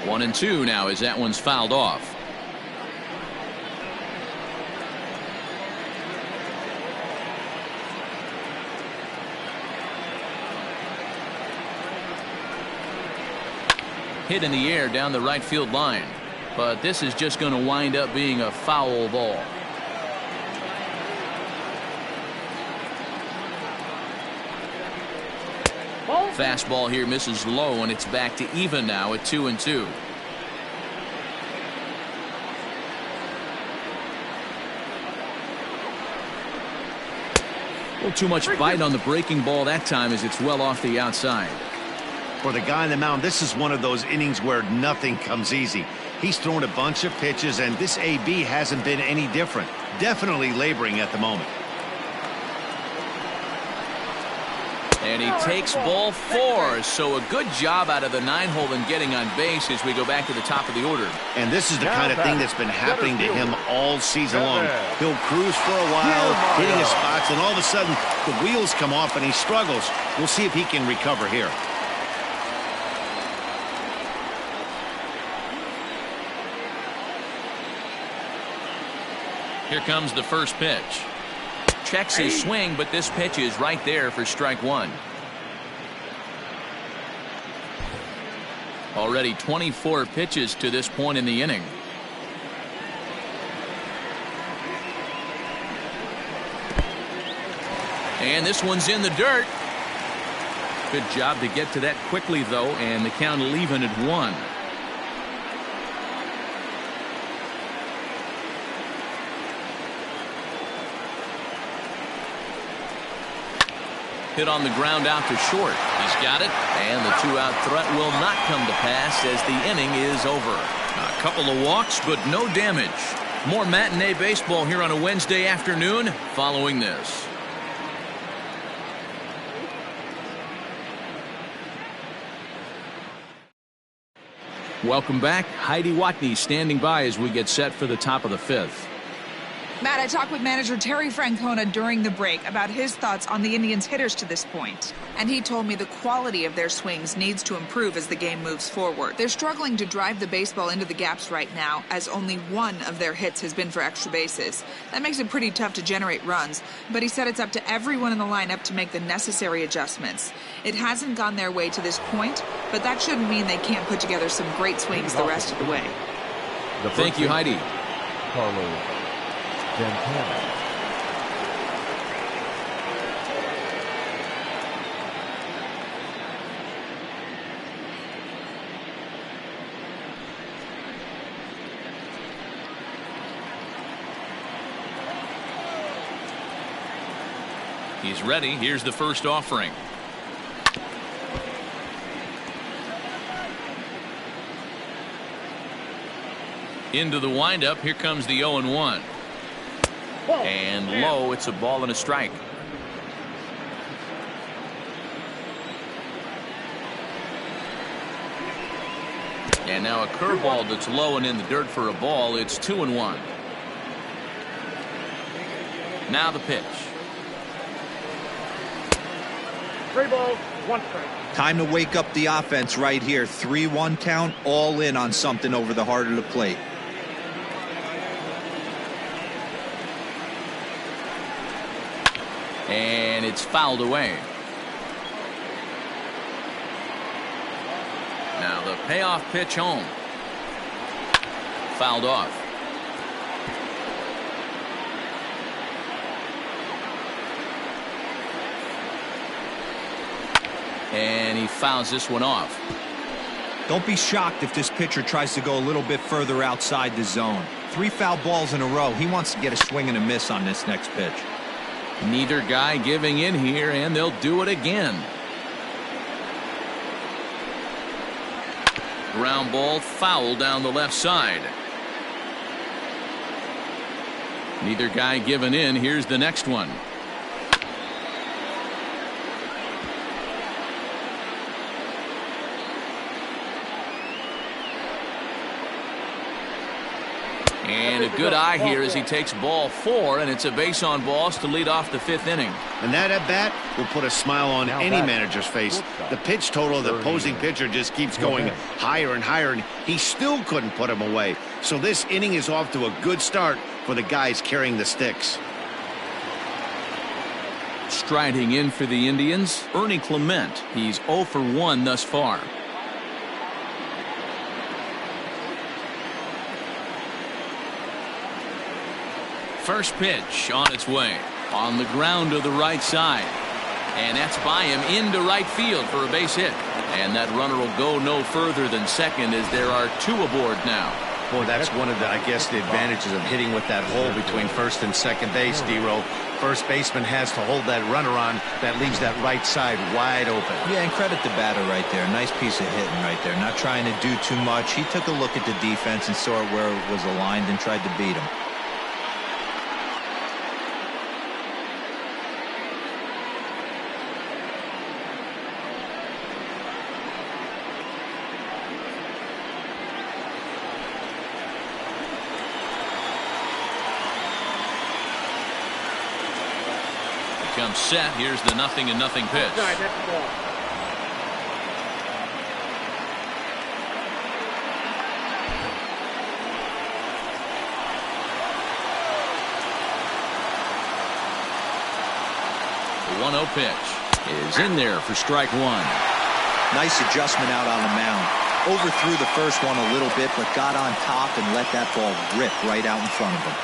One and 2 now as that one's fouled off. Hit in the air down the right field line, but this is just going to wind up being a foul ball. Fastball here misses low, and it's back to even now at 2-2. A little too much bite on the breaking ball that time as it's well off the outside. For the guy on the mound, this is one of those innings where nothing comes easy. He's thrown a bunch of pitches, and this AB hasn't been any different. Definitely laboring at the moment. And he takes ball 4, so a good job out of the 9-hole in getting on base as we go back to the top of the order. And this is the kind of thing that's been happening to him all season long. He'll cruise for a while, hitting his spots, and all of a sudden the wheels come off and he struggles. We'll see if he can recover here. Here comes the first pitch. Checks his swing, but this pitch is right there for strike 1. Already 24 pitches to this point in the inning. And this one's in the dirt. Good job to get to that quickly, though, and the count will even at 1. Hit on the ground out to short. He's got it, and the 2-out threat will not come to pass as the inning is over. A couple of walks, but no damage. More matinee baseball here on a Wednesday afternoon following this. Welcome back. Heidi Watney standing by as we get set for the top of the 5th. Matt, I talked with manager Terry Francona during the break about his thoughts on the Indians' hitters to this point. And he told me the quality of their swings needs to improve as the game moves forward. They're struggling to drive the baseball into the gaps right now, as only one of their hits has been for extra bases. That makes it pretty tough to generate runs, but he said it's up to everyone in the lineup to make the necessary adjustments. It hasn't gone their way to this point, but that shouldn't mean they can't put together some great swings the rest of the way. Thank you, Heidi. Carlos Santana. He's ready. Here's the first offering. Into the windup. Here comes the 0-1. And low. It's a ball and a strike. And now a curveball that's low and in the dirt for a ball. It's 2-1. Now the pitch. 3 balls, 1 strike. Time to wake up the offense right here. 3-1 count, all in on something over the heart of the plate. And it's fouled away. Now the payoff pitch home. Fouled off. And he fouls this one off. Don't be shocked if this pitcher tries to go a little bit further outside the zone. 3 foul balls in a row. He wants to get a swing and a miss on this next pitch. Neither guy giving in here, and they'll do it again. Ground ball foul down the left side. Neither guy giving in. Here's the next one. And a good eye here as he takes ball 4, and it's a base on balls to lead off the 5th inning. And that at bat will put a smile on any manager's face. The pitch total of the opposing pitcher just keeps going higher and higher, and he still couldn't put him away. So this inning is off to a good start for the guys carrying the sticks. Striding in for the Indians, Ernie Clement. He's 0 for 1 thus far. First pitch on its way. On the ground to the right side. And that's by him into right field for a base hit. And that runner will go no further than second as there are 2 aboard now. Boy, that's one of the, I guess, the advantages of hitting with that hole between first and second base, D-Row. First baseman has to hold that runner on. That leaves that right side wide open. Yeah, and credit the batter right there. Nice piece of hitting right there. Not trying to do too much. He took a look at the defense and saw where it was aligned and tried to beat him. Comes set. Here's the 0-0 pitch. That's the ball. The 1-0 pitch is in there for strike 1. Nice adjustment out on the mound. Overthrew the first one a little bit, but got on top and let that ball rip right out in front of him.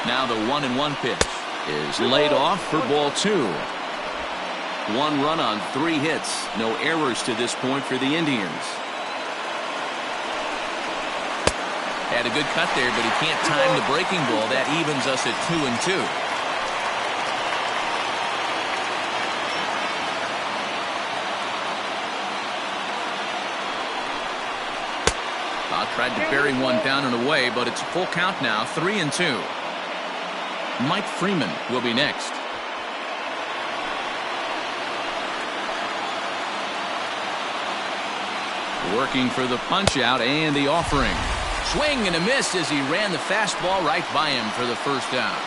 Now the 1-1 pitch is laid off for ball 2. 1 run on 3 hits. No errors to this point for the Indians. Had a good cut there, but he can't time the breaking ball. That evens us at 2-2. Tried to bury one down and away, but it's a full count now, 3-2. Mike Freeman will be next. Working for the punch out and the offering. Swing and a miss as he ran the fastball right by him for the first down.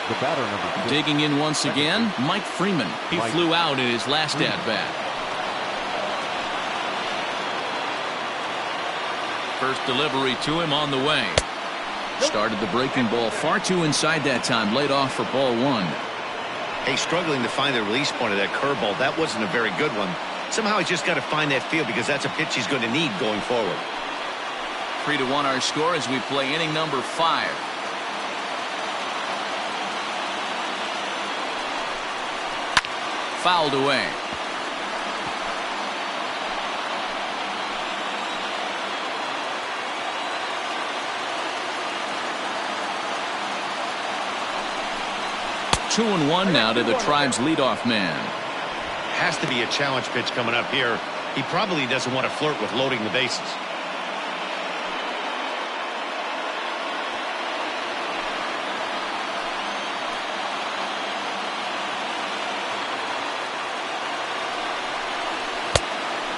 The batter number 6. Digging in once again, Mike Freeman. He flew out in his last at-bat. First delivery to him on the way. Started the breaking ball far too inside that time. Laid off for ball 1. Hey, struggling to find the release point of that curveball. That wasn't a very good one. Somehow he's just got to find that feel because that's a pitch he's going to need going forward. 3-1 our score as we play inning number 5. Fouled away. Two and 1 now to the Tribe's leadoff man. Has to be a challenge pitch coming up here. He probably doesn't want to flirt with loading the bases.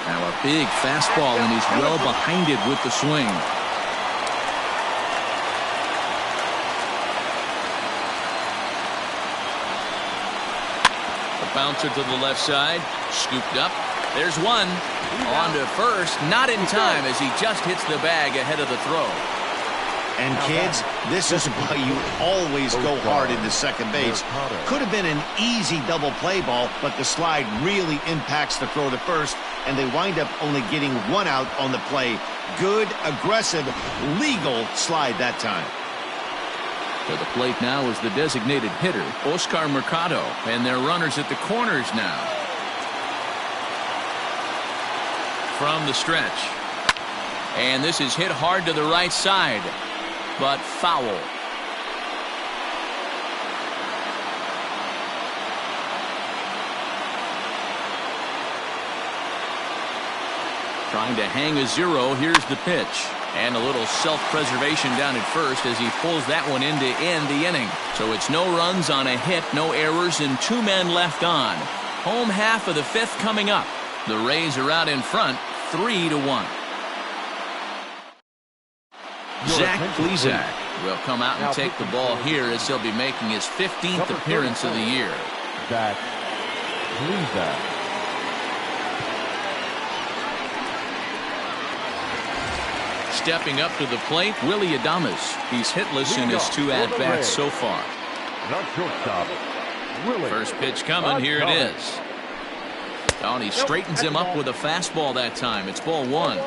Now a big fastball, and he's well behind it with the swing. Bouncer to the left side, scooped up. There's one. On to first, not in time as he just hits the bag ahead of the throw. And kids, this is why you always go hard into second base. Could have been an easy double play ball, but the slide really impacts the throw to first, and they wind up only getting 1 out on the play. Good, aggressive, legal slide that time. To the plate now is the designated hitter, Oscar Mercado, and they're runners at the corners now. From the stretch. And this is hit hard to the right side, but foul. Trying to hang a 0. Here's the pitch. And a little self-preservation down at first as he pulls that one in to end the inning. So it's no runs on a hit, no errors, and 2 men left on. Home half of the 5th coming up. The Rays are out in front, 3-1. Zach Plesac will come out and take the ball here as he'll be making his 15th appearance of the year. Zach Plesac. Stepping up to the plate, Willy Adames. He's hitless in his 2 at-bats so far. First pitch coming. Here it is. Oh, and he straightens him up with a fastball that time. It's ball 1.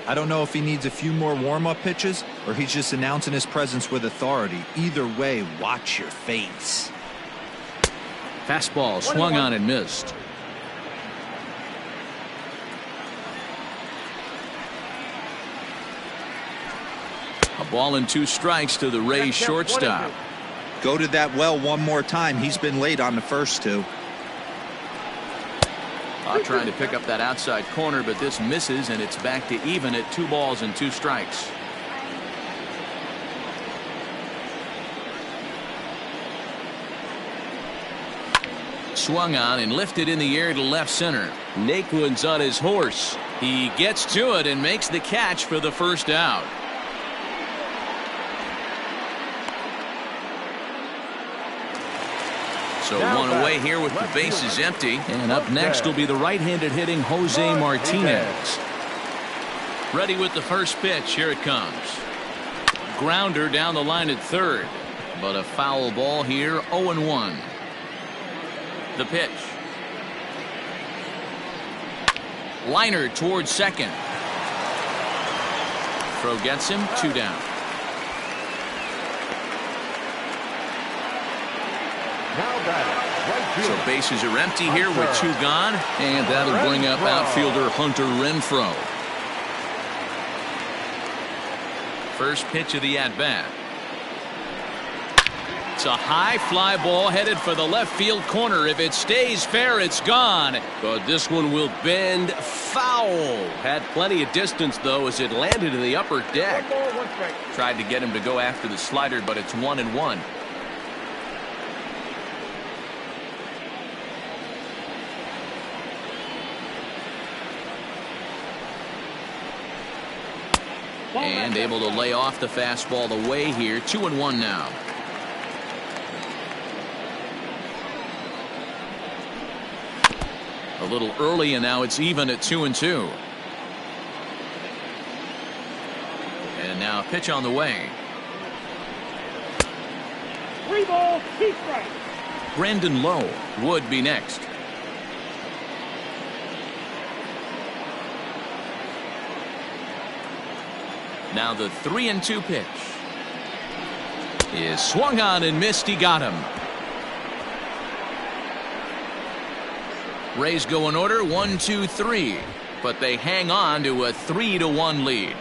I don't know if he needs a few more warm-up pitches or he's just announcing his presence with authority. Either way, watch your face. Fastball swung on and missed. A ball and 2 strikes to the Rays shortstop. Go to that well one more time. He's been late on the first 2. Trying to pick up that outside corner, but this misses, and it's back to even at 2 balls and 2 strikes. Swung on and lifted in the air to left center. Naquin's on his horse. He gets to it and makes the catch for the first out. So 1 away here with the bases empty. And up next will be the right-handed hitting Jose Martinez. Ready with the first pitch. Here it comes. Grounder down the line at third. But a foul ball here, 0-1. The pitch. Liner towards second. Throw gets him, 2 down. So bases are empty here with 2 gone, and that'll bring up outfielder Hunter Renfroe. First pitch of the at-bat. It's a high fly ball headed for the left field corner. If it stays fair, it's gone. But this one will bend foul. Had plenty of distance, though, as it landed in the upper deck. Tried to get him to go after the slider, but it's 1-1. And able to lay off the fastball away here. 2-1 now. A little early, and now it's even at 2-2. And now a pitch on the way. 3 balls, 2 strikes. Brandon Lowe would be next. Now the 3-2 pitch is swung on and missed. He got him. Rays go in order 1-2-3, but they hang on to a 3-1 lead.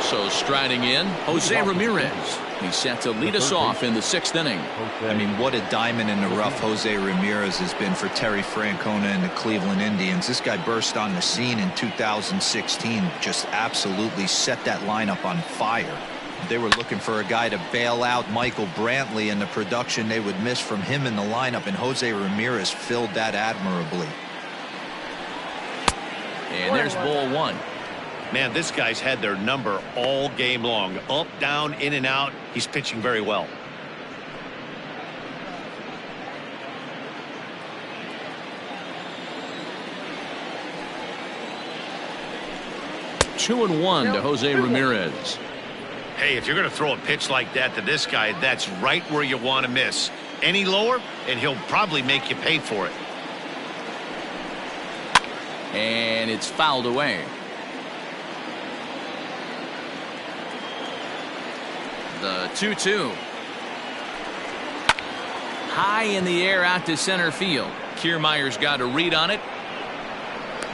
So striding in, Jose Ramirez. He's set to lead us off in the 6th inning. I mean, what a diamond in the rough Jose Ramirez has been for Terry Francona and the Cleveland Indians. This guy burst on the scene in 2016, just absolutely set that lineup on fire. They were looking for a guy to bail out Michael Brantley, and the production they would miss from him in the lineup, and Jose Ramirez filled that admirably. And there's ball 1. Man, this guy's had their number all game long. Up, down, in and out. He's pitching very well. Two and one to Jose Ramirez. Hey, if you're going to throw a pitch like that to this guy, that's right where you want to miss. Any lower, and he'll probably make you pay for it. And it's fouled away. The 2-2. High in the air out to center field. Kiermaier's got a read on it.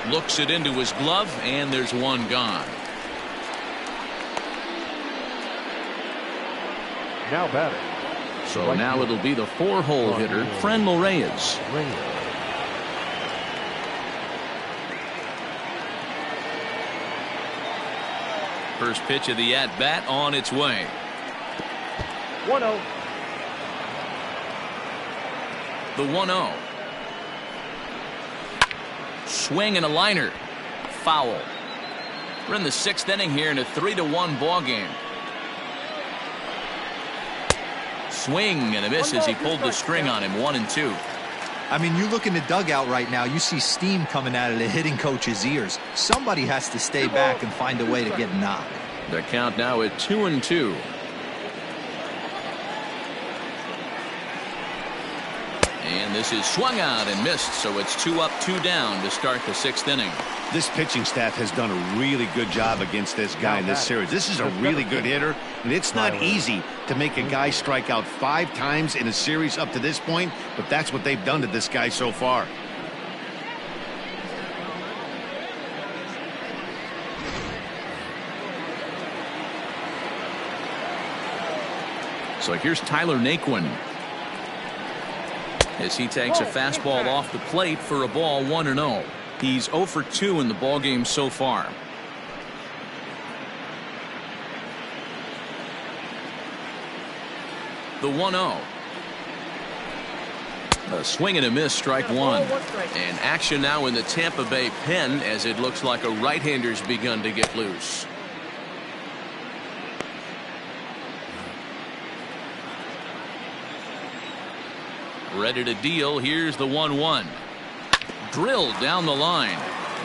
Looks it into his glove, and there's one gone. Now batting. So now it'll be the 4-hole hitter, Franmil Reyes. First pitch of the at-bat on its way. 1-0. The 1-0. Swing and a liner. Foul. We're in the 6th inning here in a 3-1 ball game. Swing and a miss as he pulled the string on him. 1-2. I mean, you look in the dugout right now, you see steam coming out of the hitting coach's ears. Somebody has to stay back and find a way to get knocked. The count now at 2-2. And this is swung out and missed, so it's 2 up, 2 down to start the 6th inning. This pitching staff has done a really good job against this guy in this series. This is a really good hitter, and it's not easy to make a guy strike out 5 times in a series up to this point, but that's what they've done to this guy so far. So here's Tyler Naquin as he takes a fastball off the plate for a ball. 1-0. He's 0 for 2 in the ball game so far. The 1-0. A swing and a miss, strike 1. And action now in the Tampa Bay pen as it looks like a right-hander's begun to get loose. Ready to deal. Here's the 1-1. Drilled down the line,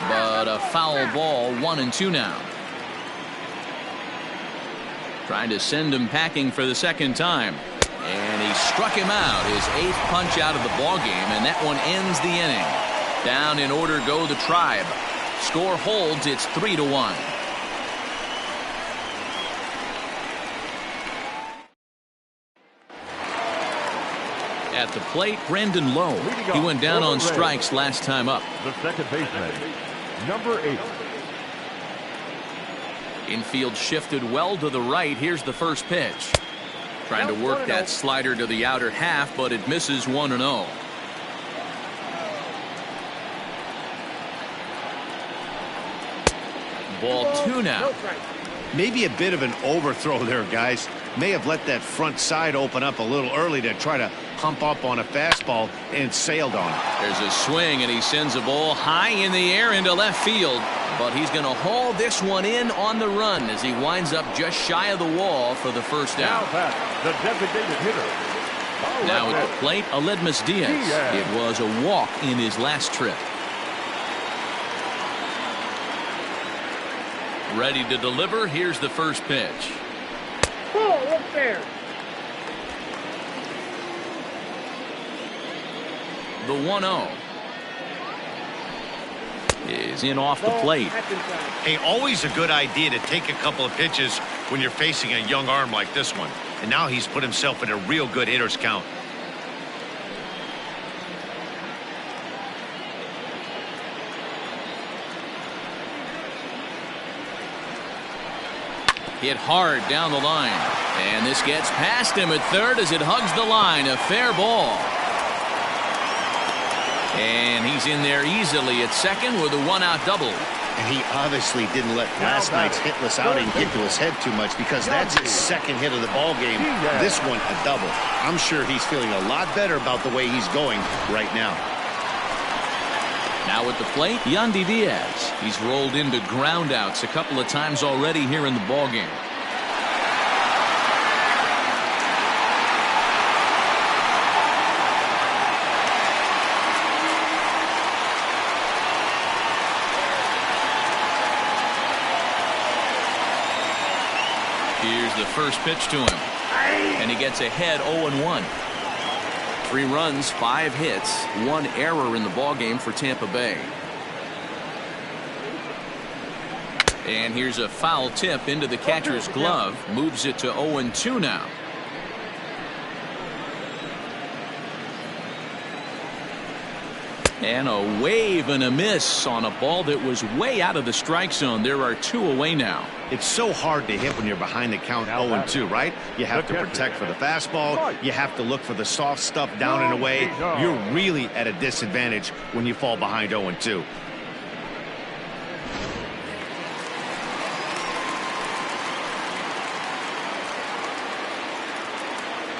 but a foul ball. 1-2 now. Trying to send him packing for the 2nd time, and he struck him out. His 8th punch out of the ball game, and that one ends the inning. Down in order go the Tribe. Score holds. It's 3-1. At the plate, Brendan Lowe. He went down on strikes last time up. The second baseman, number 8. Infield shifted well to the right. Here's the first pitch. Trying to work that slider to the outer half, but it misses 1-0. Ball 2 now. Maybe a bit of an overthrow there, guys. May have let that front side open up a little early to try to pump up on a fastball and sailed on it. There's a swing, and he sends a ball high in the air into left field. But he's going to haul this one in on the run as he winds up just shy of the wall for the first out. Now back, the designated hitter. Now at the plate, Aledmys Diaz. It was a walk in his last trip. Ready to deliver. Here's the first pitch. Ball up there. The 1-0 is in off the plate. Hey, always a good idea to take a couple of pitches when you're facing a young arm like this one. And now he's put himself in a real good hitter's count. Hit hard down the line. And this gets past him at third as it hugs the line. A fair ball. And he's in there easily at second with a one-out double. And he obviously didn't let last night's hitless outing get to his head too much, because that's his second hit of the ball game. This one a double. I'm sure he's feeling a lot better about the way he's going right now. Now at the plate, Yandy Diaz. He's rolled into groundouts a couple of times already here in the ballgame. Here's the first pitch to him. And he gets ahead 0-1. 3 runs, 5 hits, 1 error in the ballgame for Tampa Bay. And here's a foul tip into the catcher's glove. Moves it to 0-2 now. And a wave and a miss on a ball that was way out of the strike zone. There are 2 away now. It's so hard to hit when you're behind the count 0-2, right? You have to protect for the fastball. You have to look for the soft stuff down and away. You're really at a disadvantage when you fall behind 0-2.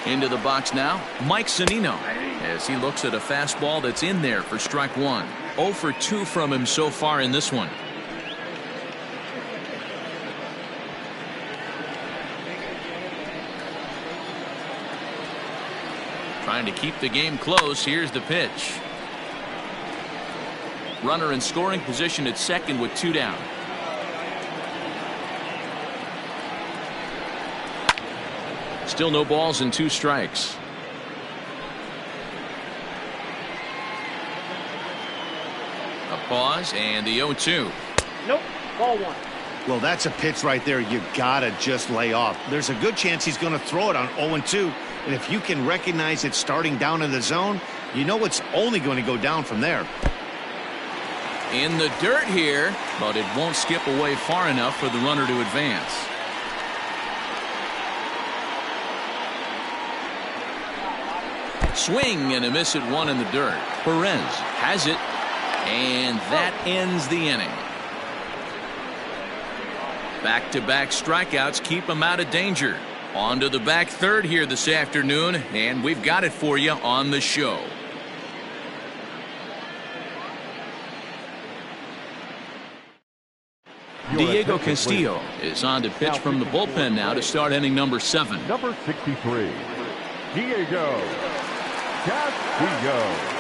Into the box now, Mike Zunino, as he looks at a fastball that's in there for strike 1. 0 for 2 from him so far in this one. Trying to keep the game close. Here's the pitch. Runner in scoring position at second with 2 down. Still no balls and 2 strikes. A pause and the 0-2. Nope. Ball 1. Well, that's a pitch right there you gotta just lay off. There's a good chance he's going to throw it on 0-2. And if you can recognize it starting down in the zone, you know it's only going to go down from there. In the dirt here, but it won't skip away far enough for the runner to advance. Swing and a miss at 1 in the dirt. Perez has it, and that ends the inning. Back-to-back strikeouts keep him out of danger. On to the back third here this afternoon, and we've got it for you on the show. Diego Castillo is on to pitch from the bullpen now to start inning number 7. Number 63, Diego Castillo.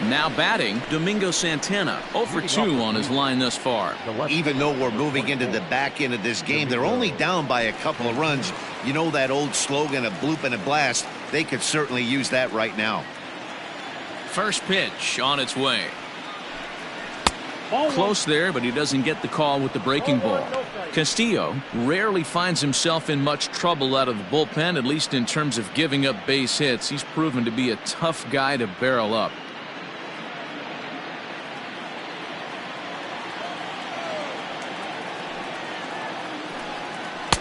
Now batting, Domingo Santana. 0 for 2 on his line thus far. Even though we're moving into the back end of this game, they're only down by a couple of runs. You know that old slogan, a bloop and a blast. They could certainly use that right now. First pitch on its way. Ball one. Close there, but he doesn't get the call with the breaking ball. Castillo rarely finds himself in much trouble out of the bullpen, at least in terms of giving up base hits. He's proven to be a tough guy to barrel up.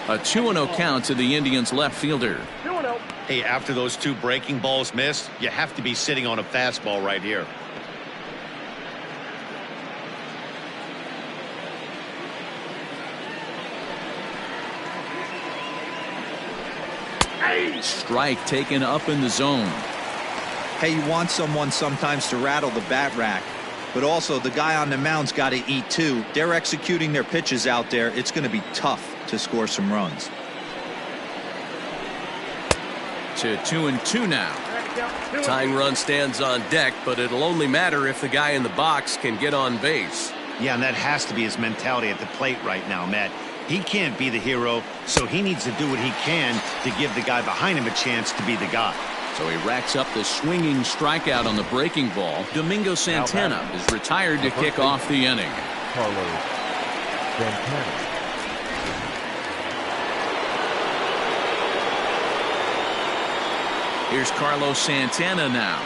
A 2-0 count to the Indians left fielder. 2-0. Hey, after those two breaking balls missed, you have to be sitting on a fastball right here. Strike taken up in the zone. Hey, you want someone sometimes to rattle the bat rack, but also the guy on the mound's got to eat too. They're executing their pitches out there. It's going to be tough to score some runs. To 2-2 now. Tying run stands on deck, but it'll only matter if the guy in the box can get on base. Yeah, and that has to be his mentality at the plate right now, Matt. He can't be the hero, so he needs to do what he can to give the guy behind him a chance to be the guy. So he racks up the swinging strikeout on the breaking ball. Domingo Santana is retired to kick off the inning. Carlos Santana. Here's Carlos Santana now.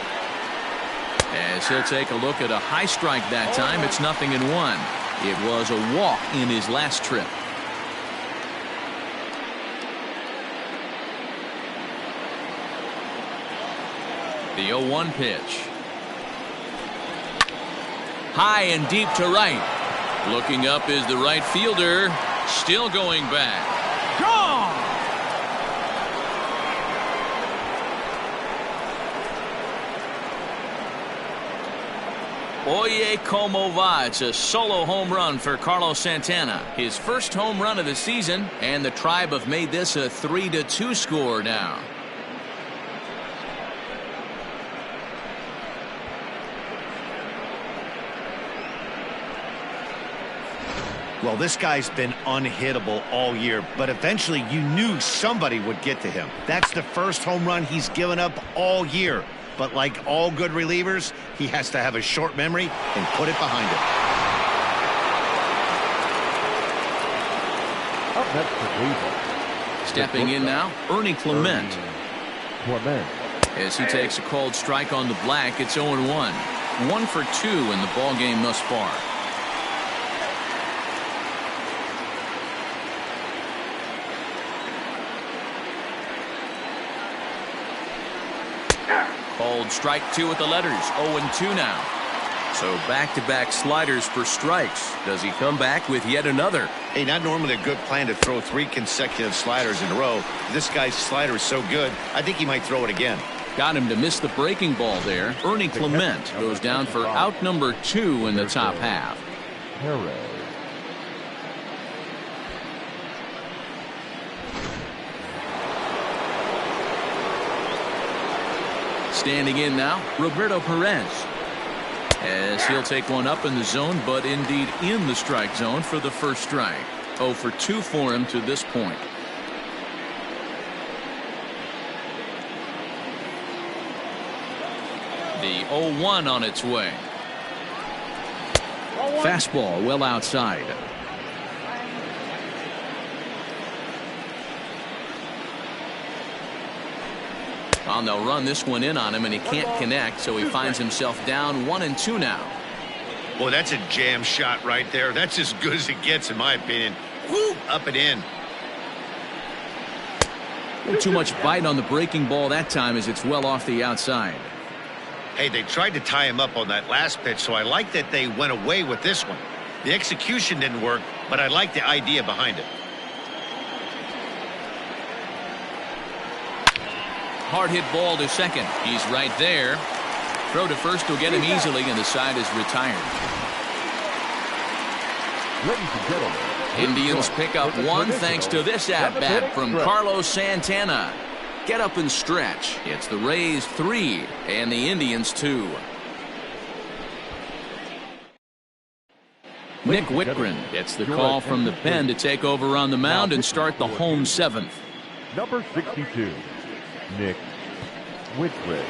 As he'll take a look at a high strike that time, it's 0-1. It was a walk in his last trip. The 0-1 pitch. High and deep to right. Looking up is the right fielder. Still going back. Gone! Oye, como va. It's a solo home run for Carlos Santana. His first home run of the season, and the Tribe have made this a 3-2 score now. Well, this guy's been unhittable all year, but eventually you knew somebody would get to him. That's the first home run he's given up all year. But like all good relievers, he has to have a short memory and put it behind him. Up next for Cleveland. Stepping in now, Ernie Clement. Clement. As he takes a cold strike on the black, it's 0-1. 1 for 2 in the ball game thus far. Cold strike 2 with the letters. 0-2 now. So back-to-back sliders for strikes. Does he come back with yet another? Hey, not normally a good plan to throw 3 consecutive sliders in a row. This guy's slider is so good, I think he might throw it again. Got him to miss the breaking ball there. Ernie Clement goes down for out number 2 in the top half. Perez. Standing in now, Roberto Perez. As he'll take one up in the zone, but indeed in the strike zone for the first strike. 0 for 2 for him to this point. The 0-1 on its way. Fastball well outside. Well, they'll run this one in on him, and he can't connect, so he finds himself down 1-2 now. Boy, that's a jam shot right there. That's as good as it gets, in my opinion. Woo! Up and in. Too much bite on the breaking ball that time as it's well off the outside. Hey, they tried to tie him up on that last pitch, so I like that they went away with this one. The execution didn't work, but I like the idea behind it. Hard hit ball to second. He's right there. Throw to first will get him easily, and the side is retired. Ladies and gentlemen, Indians pick up 1 thanks to this at-bat from Carlos Santana. Get up and stretch. It's the Rays 3 and the Indians 2. Nick Whitgren gets the call from the pen to take over on the mound and start the home 7th. number 62, Nick Whitworth.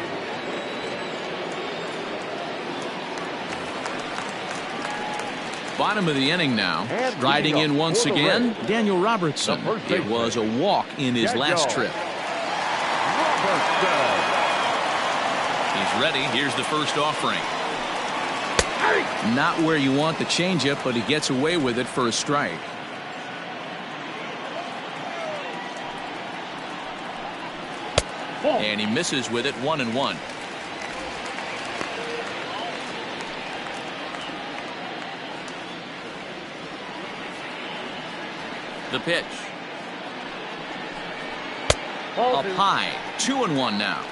Bottom of the inning now. And Riding in once for the again, Reds, Daniel Robertson. the first It baseman, was a walk in his last Daniel trip. Robertson. He's ready. Here's the first offering. Not where you want the changeup, but he gets away with it for a strike. Ball. And he misses with it, 1-1. The pitch. Ball Up two. high, 2-1 now.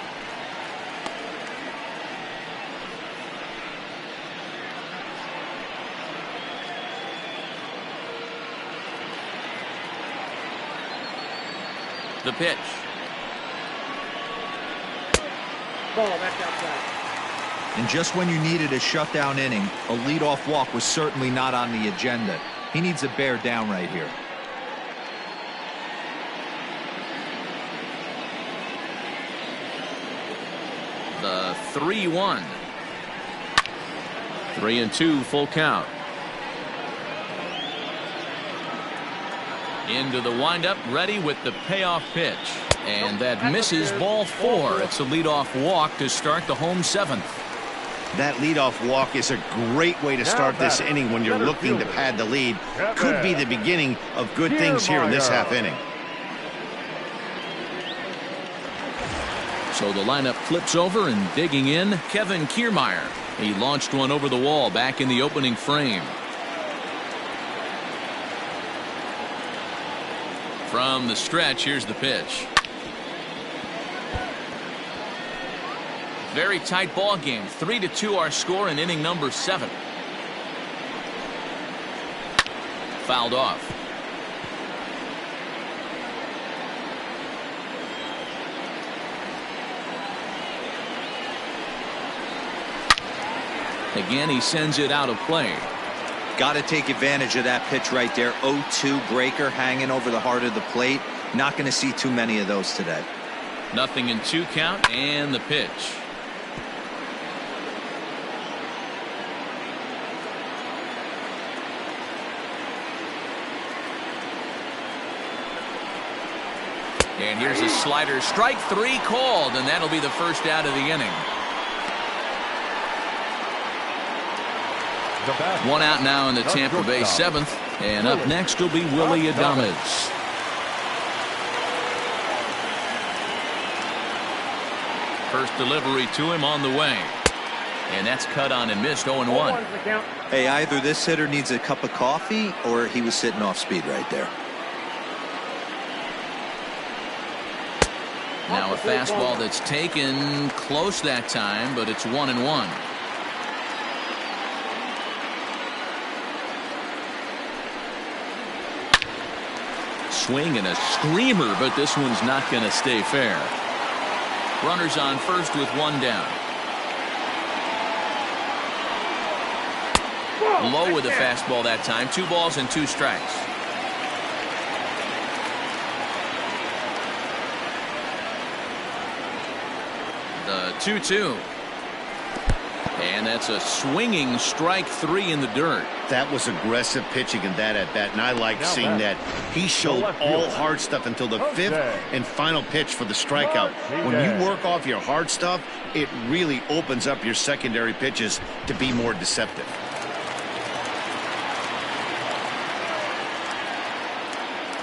The pitch. Ball back outside. And just when you needed a shutdown inning, a leadoff walk was certainly not on the agenda. He needs to bear down right here. The 3-1. 3-2 full count. Into the windup, ready with the payoff pitch. And that misses, ball 4. It's a leadoff walk to start the home 7th. That leadoff walk is a great way to start this inning when you're looking to pad the lead. Could be the beginning of good things here in this half inning. So the lineup flips over, and digging in, Kevin Kiermaier. He launched one over the wall back in the opening frame. From the stretch, here's the pitch. Very tight ball game. 3-2 our score in inning number 7. Fouled off. Again, he sends it out of play. Got to take advantage of that pitch right there. 0-2 breaker hanging over the heart of the plate. Not going to see too many of those today. Nothing in 2 count, and the pitch. And here's a slider. Strike 3 called, and that'll be the first out of the inning. One out now in the Tampa Bay 7th. And up next will be Willy Adames. First delivery to him on the way. And that's cut on and missed, 0-1. Hey, either this hitter needs a cup of coffee or he was sitting off speed right there. Now a fastball that's taken close that time, but it's 1-1. Swing and a screamer, but this one's not going to stay fair. Runners on first with 1 down. Low with the fastball that time. 2 balls and 2 strikes. The 2-2. And that's a swinging strike 3 in the dirt. That was aggressive pitching in that at bat, and I like seeing that. He showed all hard stuff until the 5th and final pitch for the strikeout. When you work off your hard stuff, it really opens up your secondary pitches to be more deceptive.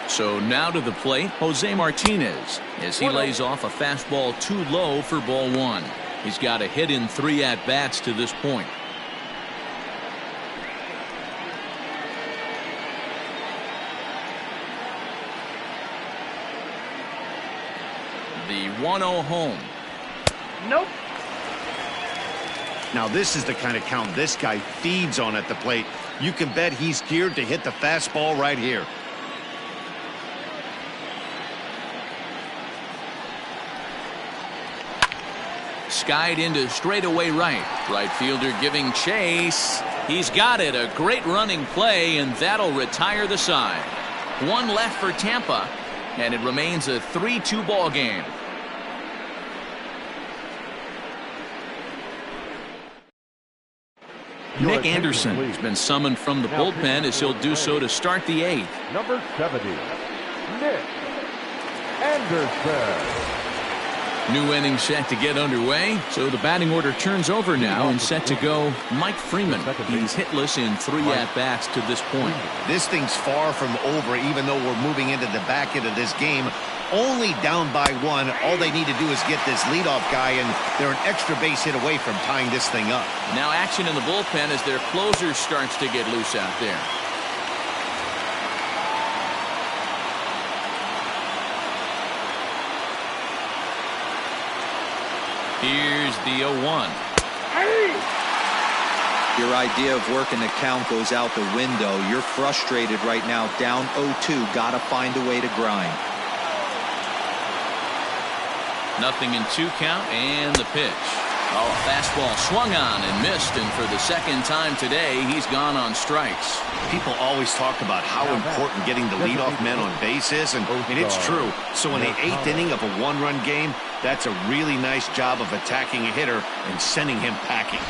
So now to the plate, Jose Martinez, as he lays off a fastball too low for ball 1. He's got a hit in 3 at-bats to this point. The 1-0 home. Nope. Now this is the kind of count this guy feeds on at the plate. You can bet he's geared to hit the fastball right here. Skied into straightaway right. Right fielder giving chase. He's got it. A great running play, and that'll retire the side. 1 left for Tampa, and it remains a 3-2 ball game. Nick Anderson has been summoned from the bullpen as he'll do so to start the 8th. Number 70, Nick Anderson. New inning set to get underway, so the batting order turns over now and set to go Mike Freeman. He's hitless in 3 at-bats to this point. This thing's far from over, even though we're moving into the back end of this game. Only down by 1. All they need to do is get this leadoff guy, and they're an extra base hit away from tying this thing up. Now action in the bullpen as their closer starts to get loose out there. Here's the 0-1. Your idea of working the count goes out the window. You're frustrated right now, down 0-2. Got to find a way to grind. Nothing in 2 count, and the pitch. Oh, fastball swung on and missed, and for the second time today, he's gone on strikes. People always talk about how important getting the leadoff man on base is, and it's true. So in the 8th inning of a 1-run game, that's a really nice job of attacking a hitter and sending him packing.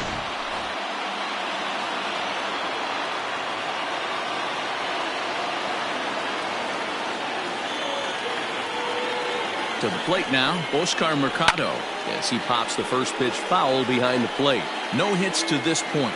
To the plate now, Oscar Mercado, as he pops the first pitch foul behind the plate. No hits to this point.